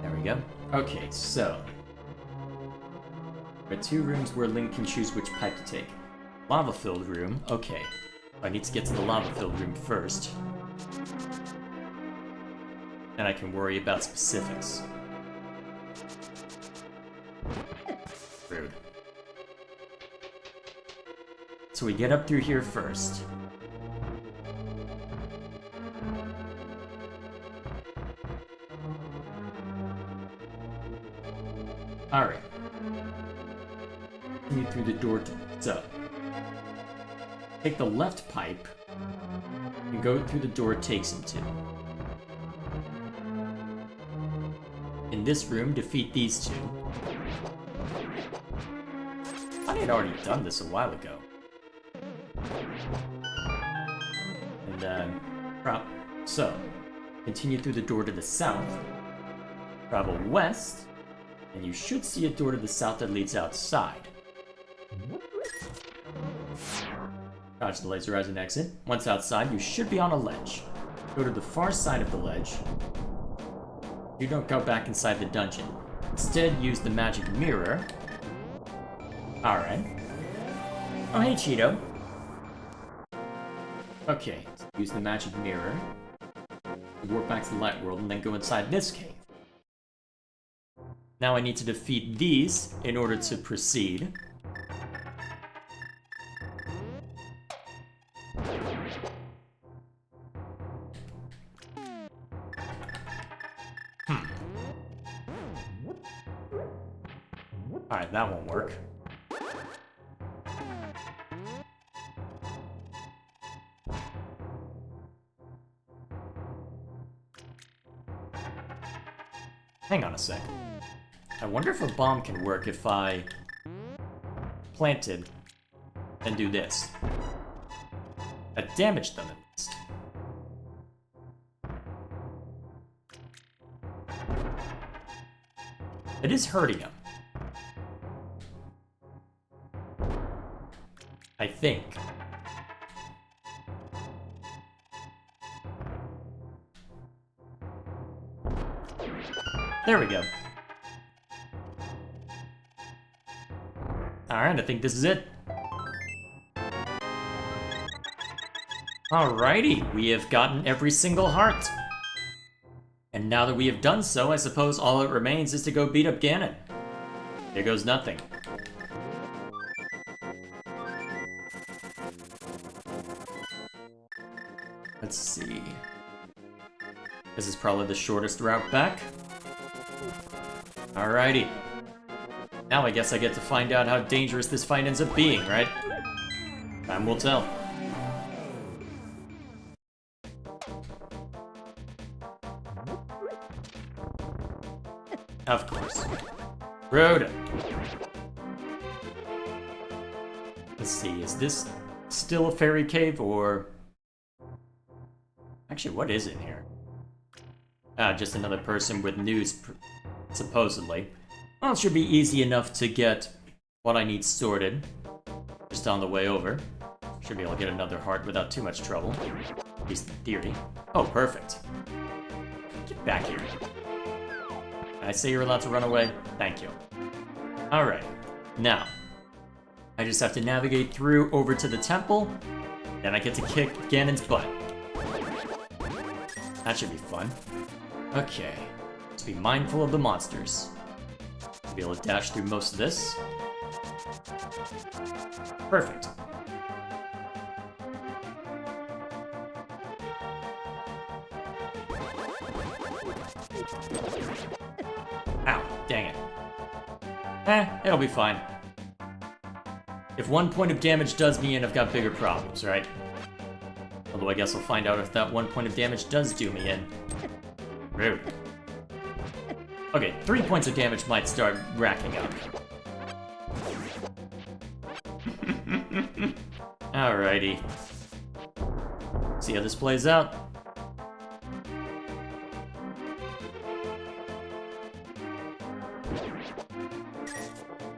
There we go. Okay, so. There are 2 rooms where Link can choose which pipe to take. Lava-filled room, okay. I need to get to the lava-filled room first. Then I can worry about specifics. Rude. So we get up through here first. Alright. Continue through the door to... So. Take the left pipe, and go through the door it takes him to. In this room, defeat these 2. I had already done this a while ago. And, so, continue through the door to the south, travel west, and you should see a door to the south that leads outside. Dodge the laser as an exit. Once outside, you should be on a ledge. Go to the far side of the ledge. You don't go back inside the dungeon. Instead, use the magic mirror. Alright. Oh, hey, Cheeto. Okay, so use the magic mirror. Warp back to the light world and then go inside this cave. Now I need to defeat these in order to proceed. Alright, that won't work. Hang on a sec. I wonder if a bomb can work if I plant it and do this. That damaged them at least. It is hurting them. I think. There we go. Alright, I think this is it. Alrighty, we have gotten every single heart. And now that we have done so, I suppose all that remains is to go beat up Ganon. Here goes nothing. Let's see. This is probably the shortest route back. Alrighty. Now I guess I get to find out how dangerous this fight ends up being, right? Time will tell. Of course. Rhoda. Let's see, is this still a fairy cave, or... Actually, what is in here? Ah, just another person with news, supposedly. Well, it should be easy enough to get what I need sorted. Just on the way over. Should be able to get another heart without too much trouble. At least in theory. Oh, perfect. Get back here. I say you're allowed to run away? Thank you. Alright. Now, I just have to navigate through over to the temple. Then I get to kick Ganon's butt. That should be fun. Okay. Just be mindful of the monsters. Be able to dash through most of this. Perfect. Ow, dang it. It'll be fine. If 1 point of damage does me in, I've got bigger problems, right? Although I guess I'll find out if that 1 point of damage does do me in. Rude. Okay, 3 points of damage might start racking up. Alrighty. See how this plays out.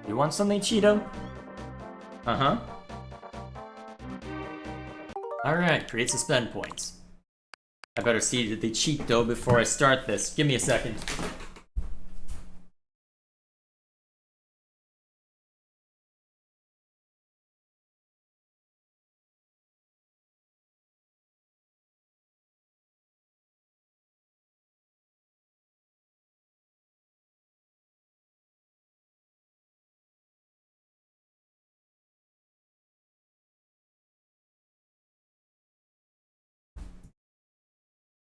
You want something, Cheeto? Uh-huh. Alright, create suspend points. I better see the cheat, though, before I start this. Give me a second.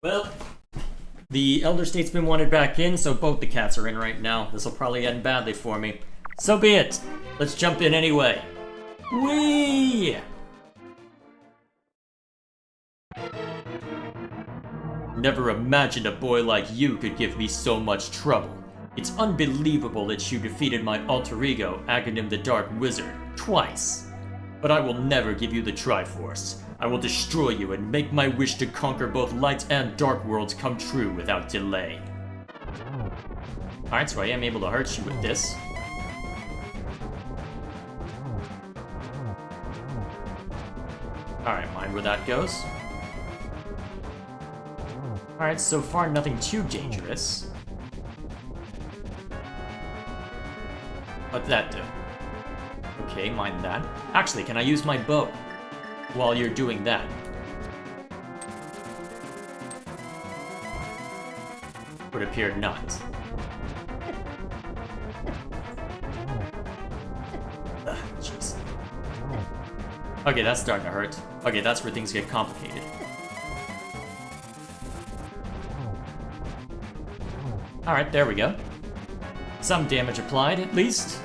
Well, the Elder Statesman wanted back in, so both the cats are in right now. This'll probably end badly for me. So be it! Let's jump in anyway. Whee! Never imagined a boy like you could give me so much trouble. It's unbelievable that you defeated my alter ego, Aganim the Dark Wizard, twice. But I will never give you the Triforce. I will destroy you and make my wish to conquer both light and dark worlds come true without delay. Alright, so I am able to hurt you with this. Alright, mind where that goes. Alright, so far nothing too dangerous. What'd that do? Okay, mind that. Actually, can I use my bow while you're doing that? Would appear not. Ugh, jeez. Okay, that's starting to hurt. Okay, that's where things get complicated. Alright, there we go. Some damage applied, at least.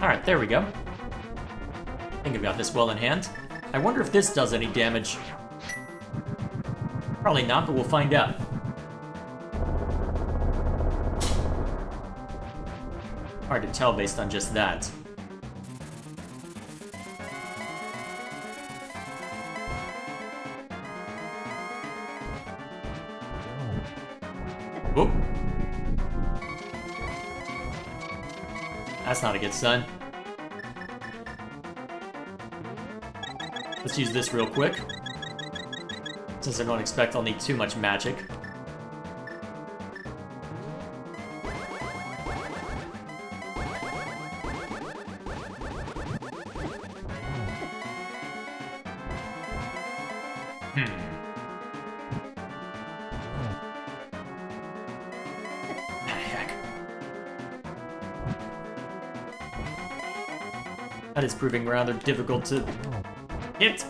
Alright, there we go. I think I've got this well in hand. I wonder if this does any damage. Probably not, but we'll find out. Hard to tell based on just that. Whoop. That's not a good sign. Let's use this real quick. Since I don't expect I'll need too much magic. That is proving rather difficult to hit.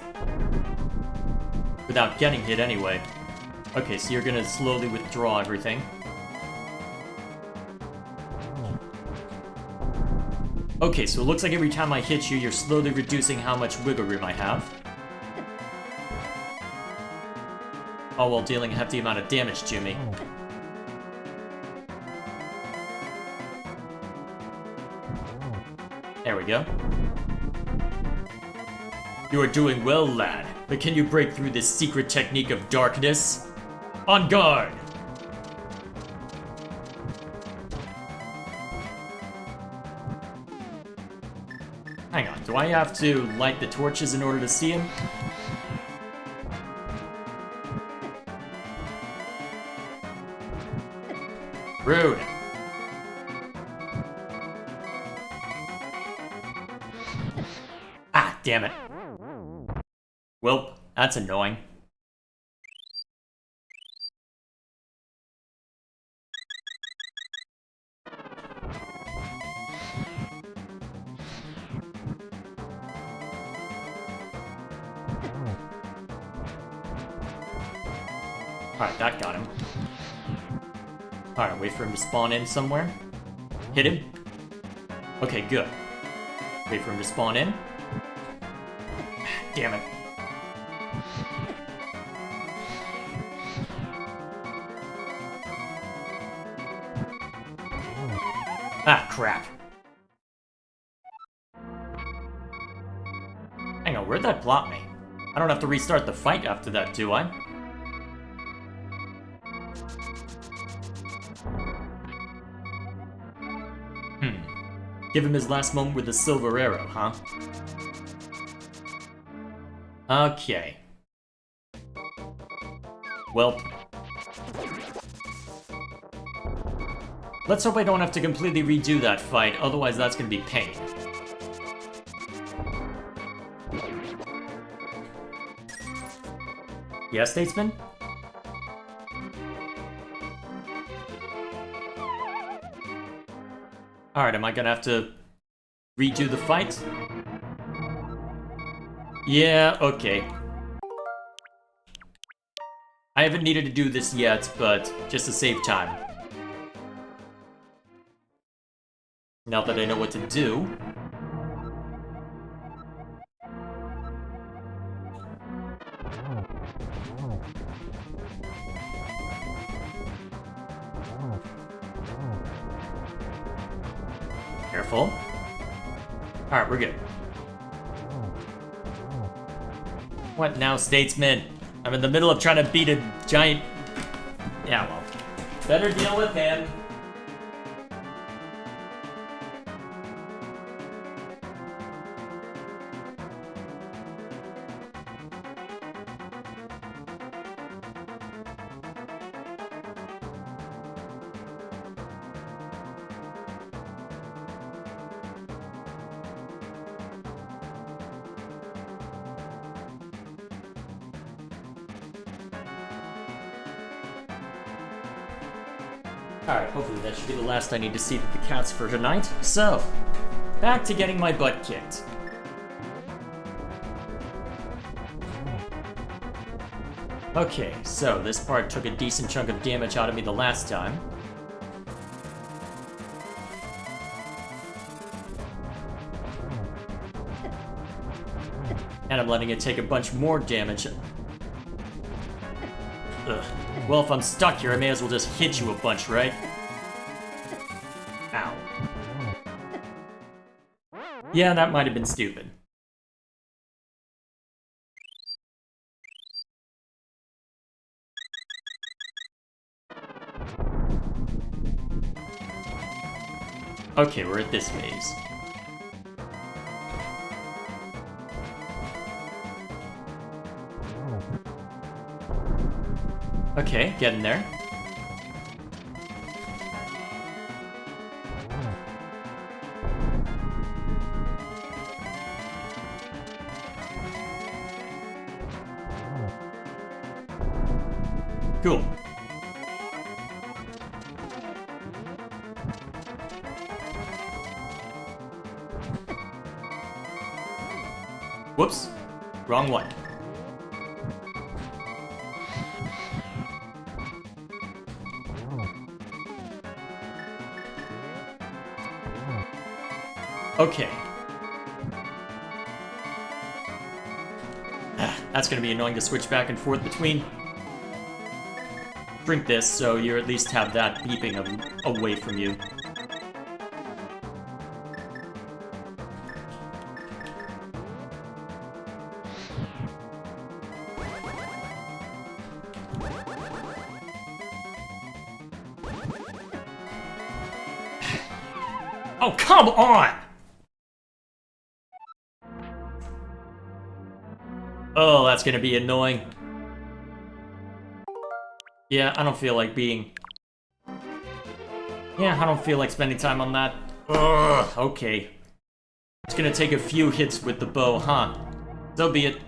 Without getting hit anyway. Okay, so you're gonna slowly withdraw everything. Okay, so it looks like every time I hit you, you're slowly reducing how much wiggle room I have. All while dealing a hefty amount of damage to me. There we go. You are doing well, lad, but can you break through this secret technique of darkness? On guard! Hang on, do I have to light the torches in order to see him? Rude. Ah, damn it. Well, that's annoying. Alright, that got him. Alright, wait for him to spawn in somewhere. Hit him. Okay, good. Wait for him to spawn in. Damn it. Ah, crap. Hang on, where'd that plot me? I don't have to restart the fight after that, do I? Give him his last moment with the silver arrow, huh? Okay. Well. Let's hope I don't have to completely redo that fight, otherwise that's gonna be pain. Yeah, Statesman? Alright, am I gonna have to redo the fight? Yeah, okay. I haven't needed to do this yet, but just to save time. Now that I know what to do. Careful. Alright, we're good. What now, Statesman? I'm in the middle of trying to beat a giant... Yeah, well. Better deal with him. Alright, hopefully that should be the last I need to see with the cats for tonight. So, back to getting my butt kicked. Okay, so this part took a decent chunk of damage out of me the last time. And I'm letting it take a bunch more damage. Ugh. Well, if I'm stuck here, I may as well just hit you a bunch, right? Ow. Yeah, that might have been stupid. Okay, we're at this phase. Okay, getting there. Cool. Whoops. Wrong one. Okay. That's gonna be annoying to switch back and forth between. Drink this so you at least have that beeping away from you. Oh, come on! Oh, that's gonna be annoying. Yeah, I don't feel like being... Yeah, I don't feel like spending time on that. Ugh, okay. It's gonna take a few hits with the bow, huh? So be it.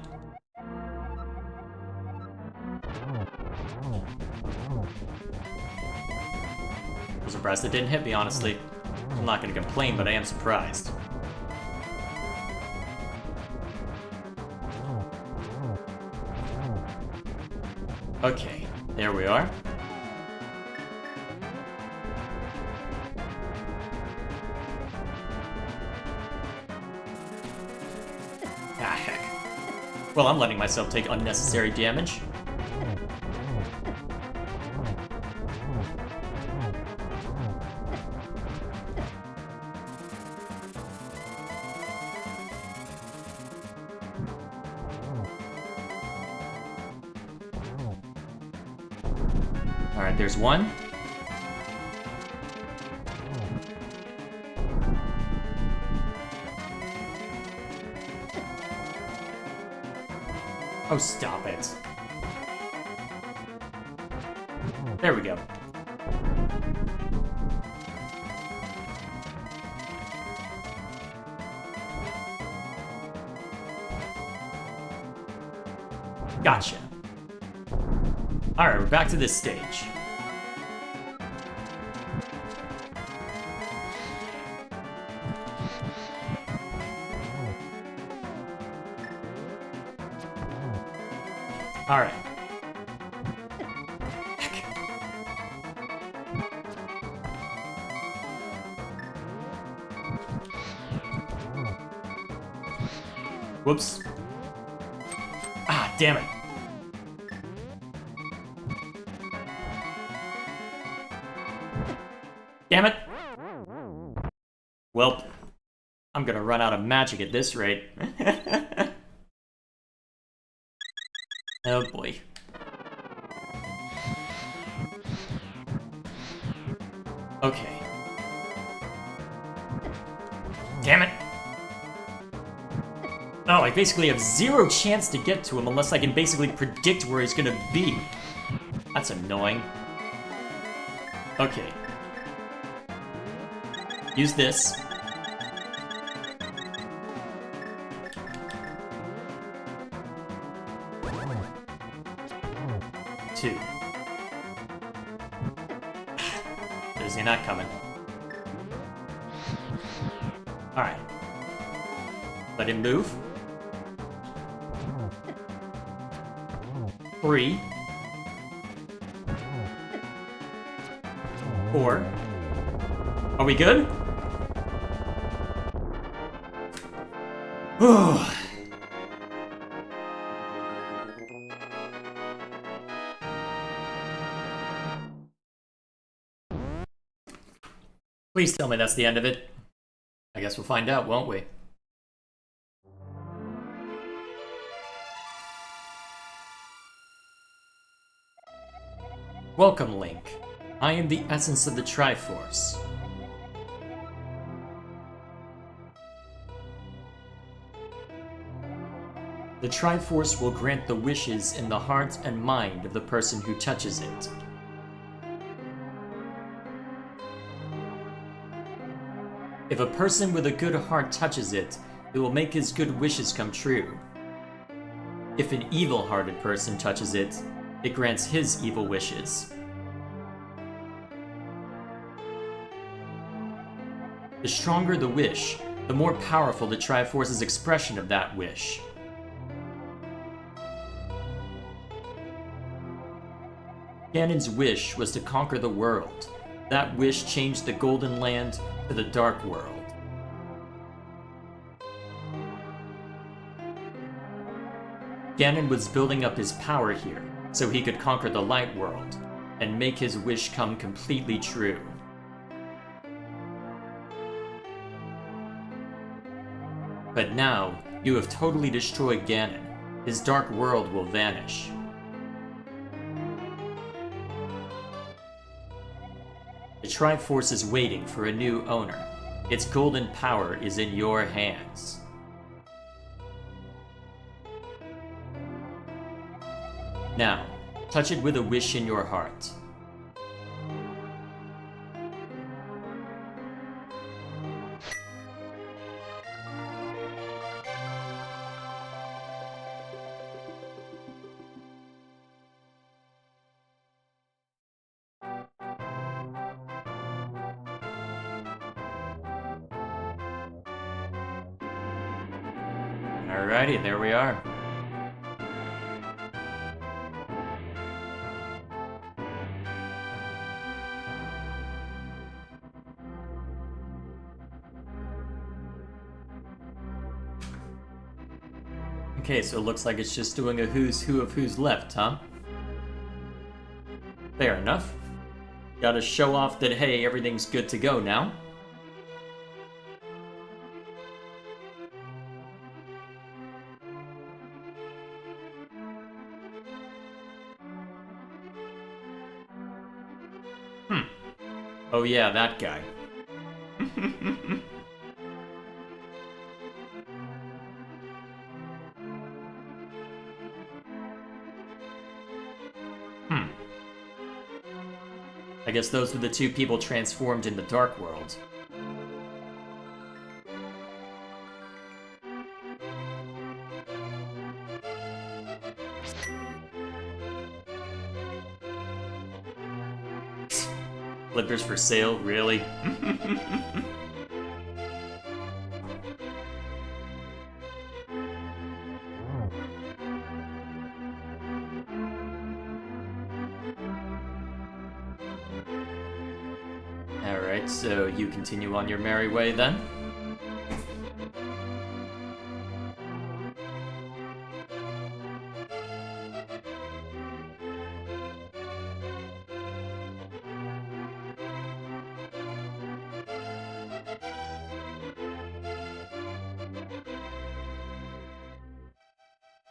I'm surprised it didn't hit me, honestly. I'm not gonna complain, but I am surprised. Okay, there we are. Ah, heck. Well, I'm letting myself take unnecessary damage. Alright, there's one. Oh, stop it. There we go. Gotcha. Alright, we're back to this stage. Alright. Whoops. Ah, damn it. Damn it! Well, I'm gonna run out of magic at this rate. Oh boy. Okay. Damn it! Oh, I basically have zero chance to get to him unless I can basically predict where he's gonna be. That's annoying. Okay. Use this. Two. There's he not coming. Alright. Let him move. 3. 4. Are we good? Please tell me that's the end of it. I guess we'll find out, won't we? Welcome, Link. I am the essence of the Triforce. The Triforce will grant the wishes in the heart and mind of the person who touches it. If a person with a good heart touches it, it will make his good wishes come true. If an evil-hearted person touches it, it grants his evil wishes. The stronger the wish, the more powerful the Triforce's expression of that wish. Ganon's wish was to conquer the world. That wish changed the Golden Land to the Dark World. Ganon was building up his power here, so he could conquer the Light World, and make his wish come completely true. But now, you have totally destroyed Ganon. His dark world will vanish. The Triforce is waiting for a new owner. Its golden power is in your hands. Now, touch it with a wish in your heart. Alrighty, there we are. Okay, so it looks like it's just doing a who's who of who's left, huh? Fair enough. Gotta show off that, hey, everything's good to go now. Oh yeah, that guy. I guess those were the two people transformed in the Dark World. Flippers for sale, really? Alright, so you continue on your merry way then?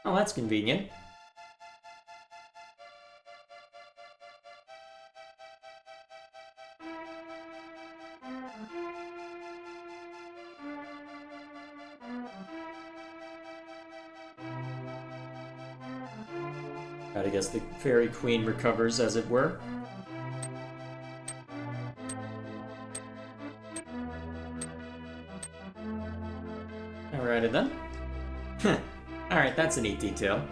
Oh, that's convenient. I guess the Fairy Queen recovers, as it were. Alrighty then. Alright, that's a neat detail.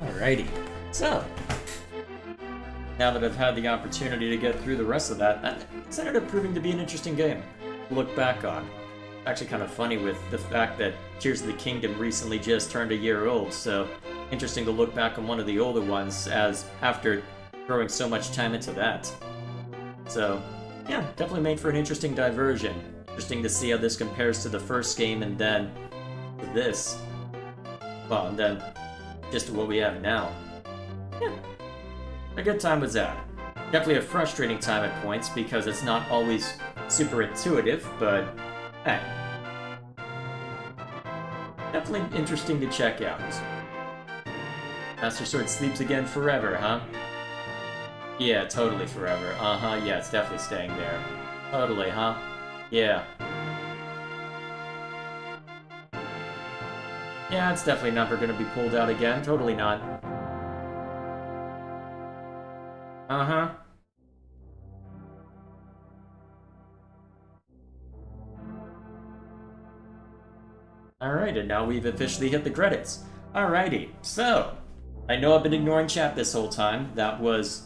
Alrighty. So, now that I've had the opportunity to get through the rest of that, it's ended up proving to be an interesting game to look back on. Actually kind of funny with the fact that Tears of the Kingdom recently just turned a year old, so interesting to look back on one of the older ones as after throwing so much time into that. So, yeah, definitely made for an interesting diversion. Interesting to see how this compares to the first game and then to this. Well, and then just to what we have now. Yeah, a good time was that. Definitely a frustrating time at points because it's not always super intuitive, but hey. Definitely interesting to check out. Master Sword sleeps again forever, huh? Yeah, totally forever. Uh-huh, yeah, it's definitely staying there. Totally, huh? Yeah. Yeah, it's definitely never gonna be pulled out again. Totally not. Uh-huh. Alright, and now we've officially hit the credits. Alrighty, so, I know I've been ignoring chat this whole time. That was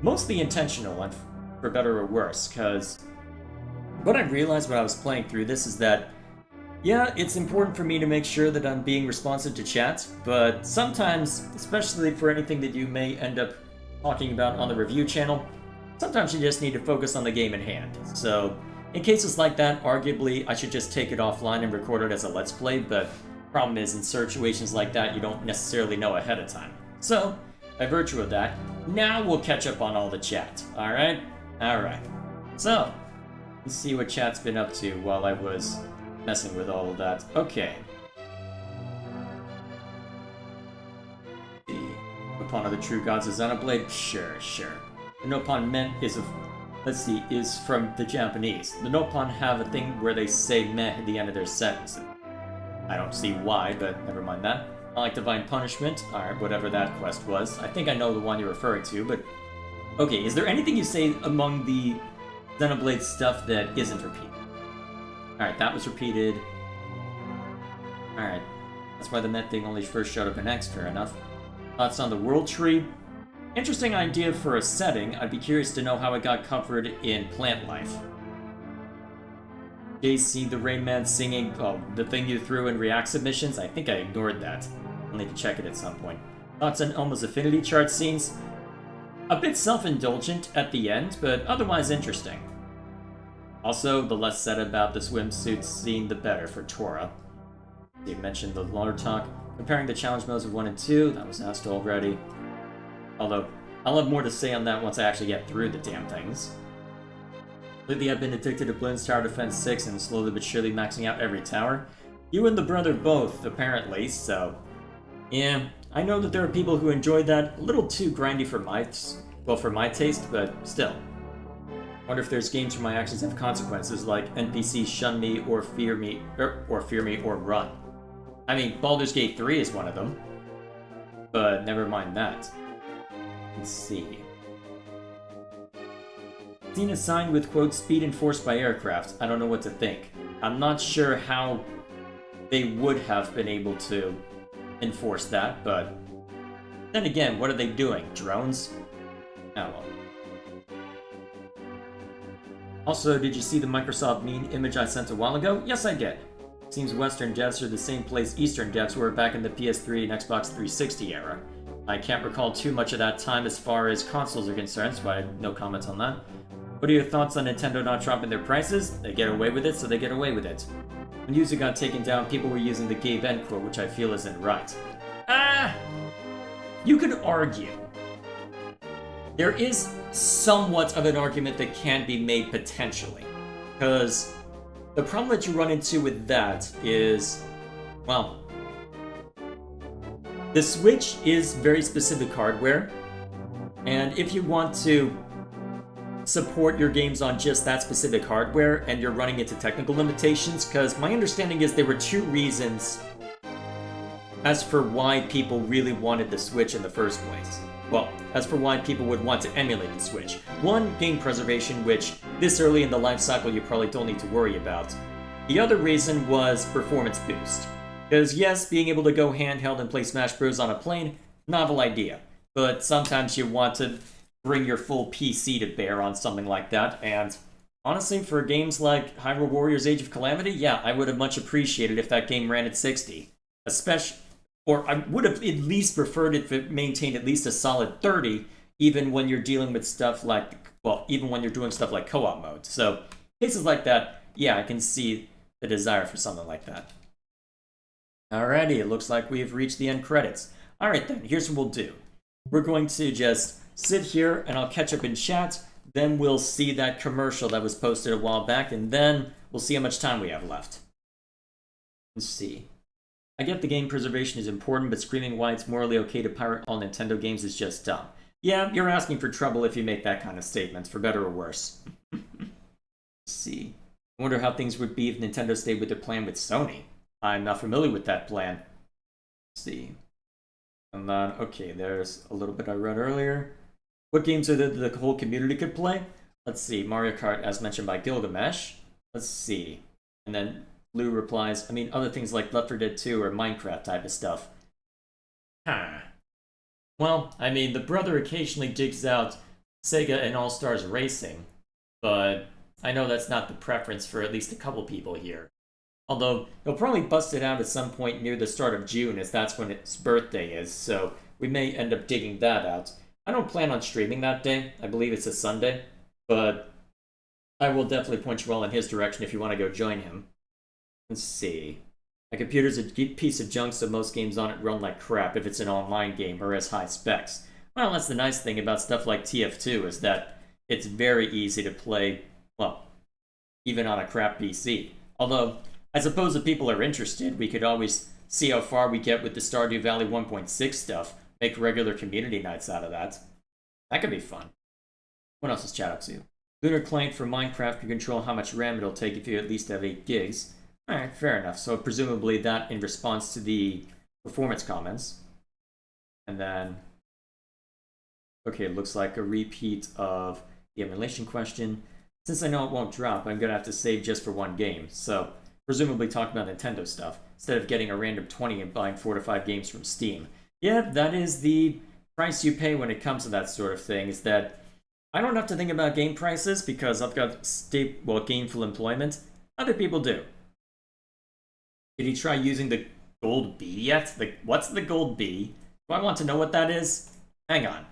mostly intentional, and for better or worse, because what I realized when I was playing through this is that, yeah, it's important for me to make sure that I'm being responsive to chat, but sometimes, especially for anything that you may end up talking about on the review channel, sometimes you just need to focus on the game in hand. So, in cases like that, arguably, I should just take it offline and record it as a Let's Play, but problem is, in situations like that, you don't necessarily know ahead of time. So, by virtue of that, now we'll catch up on all the chat, alright? Alright. So, let's see what chat's been up to while I was messing with all of that. Okay. The Upon of the True Gods is Xenoblade? Sure, sure. The Nopon meant is of let's see, is from the Japanese. The Nopon have a thing where they say meh at the end of their sentence. I don't see why, but never mind that. I like Divine Punishment. Alright, whatever that quest was. I think I know the one you're referring to, but... Okay, is there anything you say among the Xenoblade stuff that isn't repeated? Alright, that was repeated. Alright. That's why the Met thing only first showed up in X, fair enough. Thoughts on the World Tree? Interesting idea for a setting. I'd be curious to know how it got covered in Plant Life. JC, the Rain Man singing, oh, the thing you threw in React submissions? I think I ignored that. I'll need to check it at some point. Thoughts on Elma's Affinity Chart scenes? A bit self-indulgent at the end, but otherwise interesting. Also, the less said about the swimsuit scene, the better for Tora. You mentioned the Lord talk. Comparing the challenge modes of 1 and 2, that was asked already. Although, I'll have more to say on that once I actually get through the damn things. Lately I've been addicted to Bloons Tower Defense 6 and slowly but surely maxing out every tower. You and the brother both, apparently, so... Yeah, I know that there are people who enjoy that. A little too grindy for my taste, but still. Wonder if there's games where my actions have consequences, like NPCs shun me or fear me or run. I mean, Baldur's Gate 3 is one of them. But never mind that. Let's see. Seen a sign with, quote, speed enforced by aircraft. I don't know what to think. I'm not sure how they would have been able to enforce that, but... Then again, what are they doing? Drones? Oh well. Also, did you see the Microsoft meme image I sent a while ago? Yes, I did. Seems Western devs are the same place Eastern devs were back in the PS3 and Xbox 360 era. I can't recall too much of that time as far as consoles are concerned, so I have no comments on that. What are your thoughts on Nintendo not dropping their prices? They get away with it, so they get away with it. When Yuzu got taken down, people were using the Gabe end quote, which I feel isn't right. You could argue. There is somewhat of an argument that can be made potentially. Because the problem that you run into with that is, well, the Switch is very specific hardware, and if you want to support your games on just that specific hardware and you're running into technical limitations, because my understanding is there were two reasons as for why people really wanted the Switch in the first place. Well, as for why people would want to emulate the Switch. One, game preservation, which this early in the life cycle you probably don't need to worry about. The other reason was performance boost. Because yes, being able to go handheld and play Smash Bros. On a plane, novel idea. But sometimes you want to bring your full PC to bear on something like that, and honestly, for games like Hyrule Warriors Age of Calamity, yeah, I would have much appreciated if that game ran at 60. Or I would have at least preferred if it maintained at least a solid 30, even when you're dealing with stuff like, well, even when you're doing stuff like co-op mode. So, cases like that, yeah, I can see the desire for something like that. Alrighty, it looks like we've reached the end credits. Alright then, here's what we'll do. We're going to just sit here and I'll catch up in chat, then we'll see that commercial that was posted a while back, and then we'll see how much time we have left. Let's see. I get the game preservation is important, but screaming why it's morally okay to pirate all Nintendo games is just dumb. Yeah, you're asking for trouble if you make that kind of statement, for better or worse. Let's see. I wonder how things would be if Nintendo stayed with their plan with Sony. I'm not familiar with that plan. Let's see. And then, okay, there's a little bit I read earlier. What games are there that the whole community could play? Let's see. Mario Kart, as mentioned by Gilgamesh. Let's see. And then Lou replies, I mean, other things like Left 4 Dead 2 or Minecraft type of stuff. Well, I mean, the brother occasionally digs out Sega and All-Stars Racing, but I know that's not the preference for at least a couple people here. Although, he'll probably bust it out at some point near the start of June, as that's when its birthday is, so we may end up digging that out. I don't plan on streaming that day. I believe it's a Sunday, but I will definitely point you all in his direction if you want to go join him. Let's see. My computer's a piece of junk, so most games on it run like crap if it's an online game or has high specs. Well, that's the nice thing about stuff like TF2, is that it's very easy to play, well, even on a crap PC. Although, I suppose if people are interested, we could always see how far we get with the Stardew Valley 1.6 stuff, make regular community nights out of that. That could be fun. What else is chat up to? Lunar client for Minecraft can control how much RAM it'll take if you at least have 8 gigs. Alright, fair enough. So presumably that in response to the performance comments. And then, okay, it looks like a repeat of the emulation question. Since I know it won't drop, I'm going to have to save just for one game. So presumably talking about Nintendo stuff, instead of getting a random 20 and buying 4 to 5 games from Steam. Yeah, that is the price you pay when it comes to that sort of thing, is that I don't have to think about game prices because I've got gainful employment. Other people do. Did he try using the gold bee yet? What's the gold bee? Do I want to know what that is? Hang on.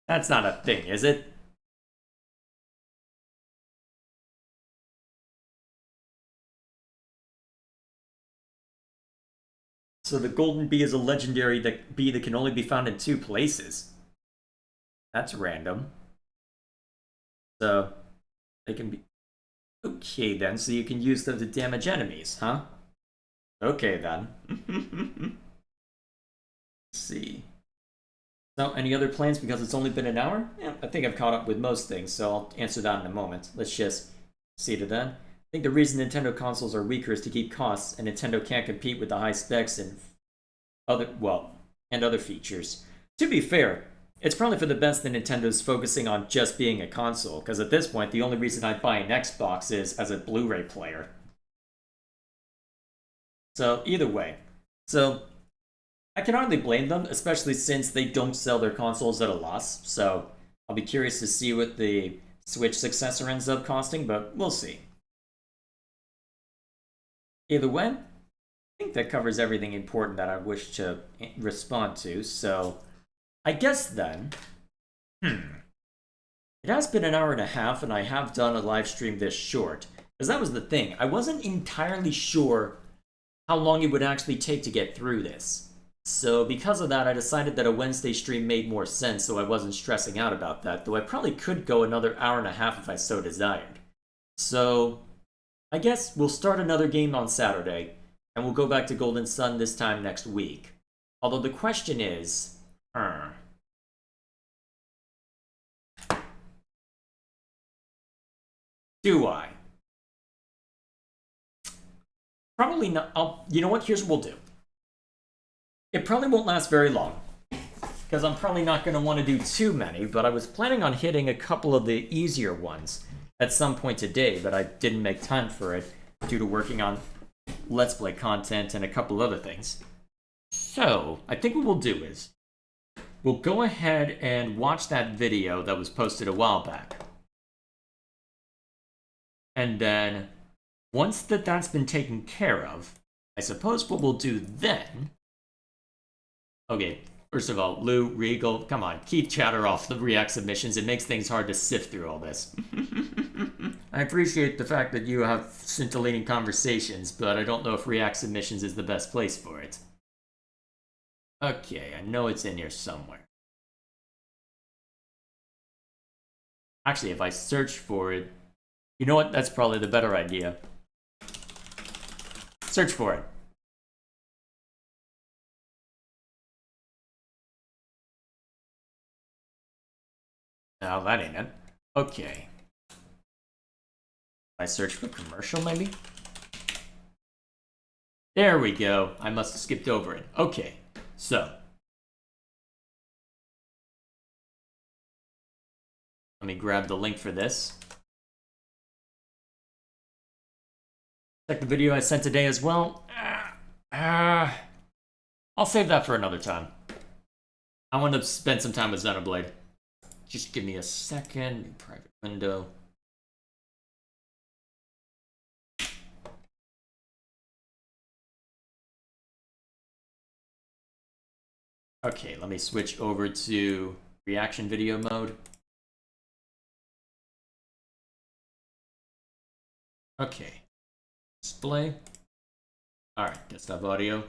That's not a thing, is it? So the golden bee is a legendary bee that can only be found in 2 places. That's random. So they can be... Okay then, so you can use them to damage enemies, huh? Okay then. Let's see. So, any other plans because it's only been an hour? Yeah, I think I've caught up with most things, so I'll answer that in a moment. Let's just see to that. I think the reason Nintendo consoles are weaker is to keep costs, and Nintendo can't compete with the high specs and other features. To be fair, it's probably for the best that Nintendo's focusing on just being a console, because at this point, the only reason I'd buy an Xbox is as a Blu-ray player. So, either way. So, I can hardly blame them, especially since they don't sell their consoles at a loss, so I'll be curious to see what the Switch successor ends up costing, but we'll see. Either way, I think that covers everything important that I wish to respond to, so I guess then, it has been an hour and a half, and I have done a live stream this short, because that was the thing. I wasn't entirely sure how long it would actually take to get through this. So because of that, I decided that a Wednesday stream made more sense, so I wasn't stressing out about that, though I probably could go another hour and a half if I so desired. So I guess we'll start another game on Saturday, and we'll go back to Golden Sun this time next week. Although the question is... do I? Probably not. You know what? Here's what we'll do. It probably won't last very long, because I'm probably not going to want to do too many, but I was planning on hitting a couple of the easier ones at some point today, but I didn't make time for it due to working on Let's Play content and a couple other things. So, I think what we'll do is, we'll go ahead and watch that video that was posted a while back. And then, once that's been taken care of, I suppose what we'll do then... Okay, first of all, Lou, Regal, come on, keep chatter off the React submissions. It makes things hard to sift through all this. I appreciate the fact that you have scintillating conversations, but I don't know if React submissions is the best place for it. Okay, I know it's in here somewhere. Actually, if I search for it... You know what? That's probably the better idea. Search for it. No, that ain't it. Okay. I search for commercial, maybe? There we go. I must have skipped over it. Okay, so. Let me grab the link for this. Check the video I sent today as well. I'll save that for another time. I want to spend some time with Xenoblade. Just give me a second. Private window. Okay, let me switch over to reaction video mode. Okay. Display. Alright, desktop audio.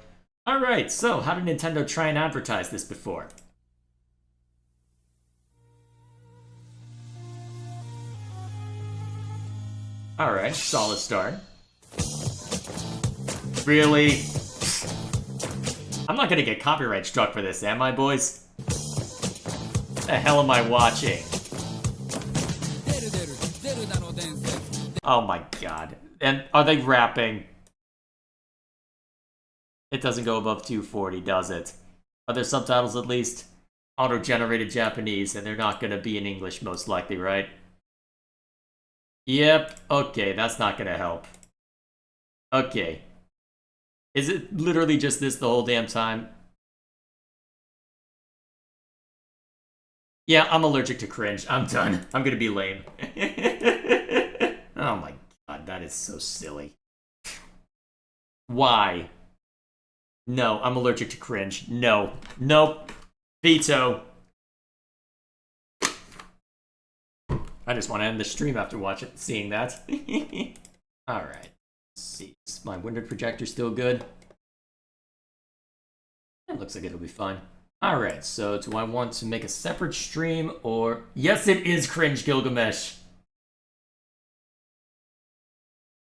Alright, so how did Nintendo try and advertise this before? Alright, solid start. Really? I'm not gonna get copyright struck for this, am I, boys? The hell am I watching? Oh my god. And are they rapping? It doesn't go above 240, does it? Are there subtitles at least? Auto-generated Japanese, and they're not going to be in English most likely, right? Yep, okay, that's not going to help. Okay. Is it literally just this the whole damn time? Yeah, I'm allergic to cringe. I'm done. I'm going to be lame. Oh my god, that is so silly. Why? No, I'm allergic to cringe. No. Nope. Veto. I just want to end the stream after seeing that. Alright. Let's see. Is my window projector still good? It looks like it'll be fine. Alright, so do I want to make a separate stream or... Yes, it is Cringe Gilgamesh!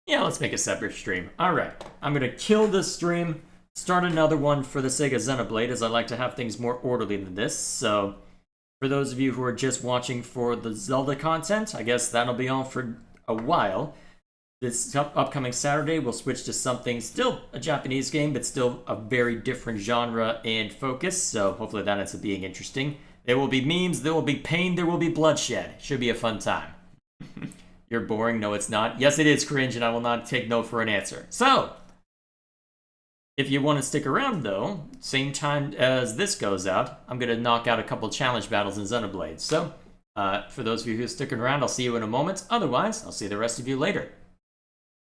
Yeah, let's make a separate stream. Alright, I'm gonna kill this stream, start another one for the Sega Xenoblade, as I like to have things more orderly than this, so... For those of you who are just watching for the Zelda content, I guess that'll be on for a while. This upcoming Saturday, we'll switch to something still a Japanese game, but still a very different genre and focus, so hopefully that ends up being interesting. There will be memes, there will be pain, there will be bloodshed. Should be a fun time. You're boring? No, it's not. Yes, it is cringe, and I will not take no for an answer. So, if you want to stick around, though, same time as this goes out, I'm going to knock out a couple challenge battles in Xenoblade. So, for those of you who are sticking around, I'll see you in a moment. Otherwise, I'll see the rest of you later.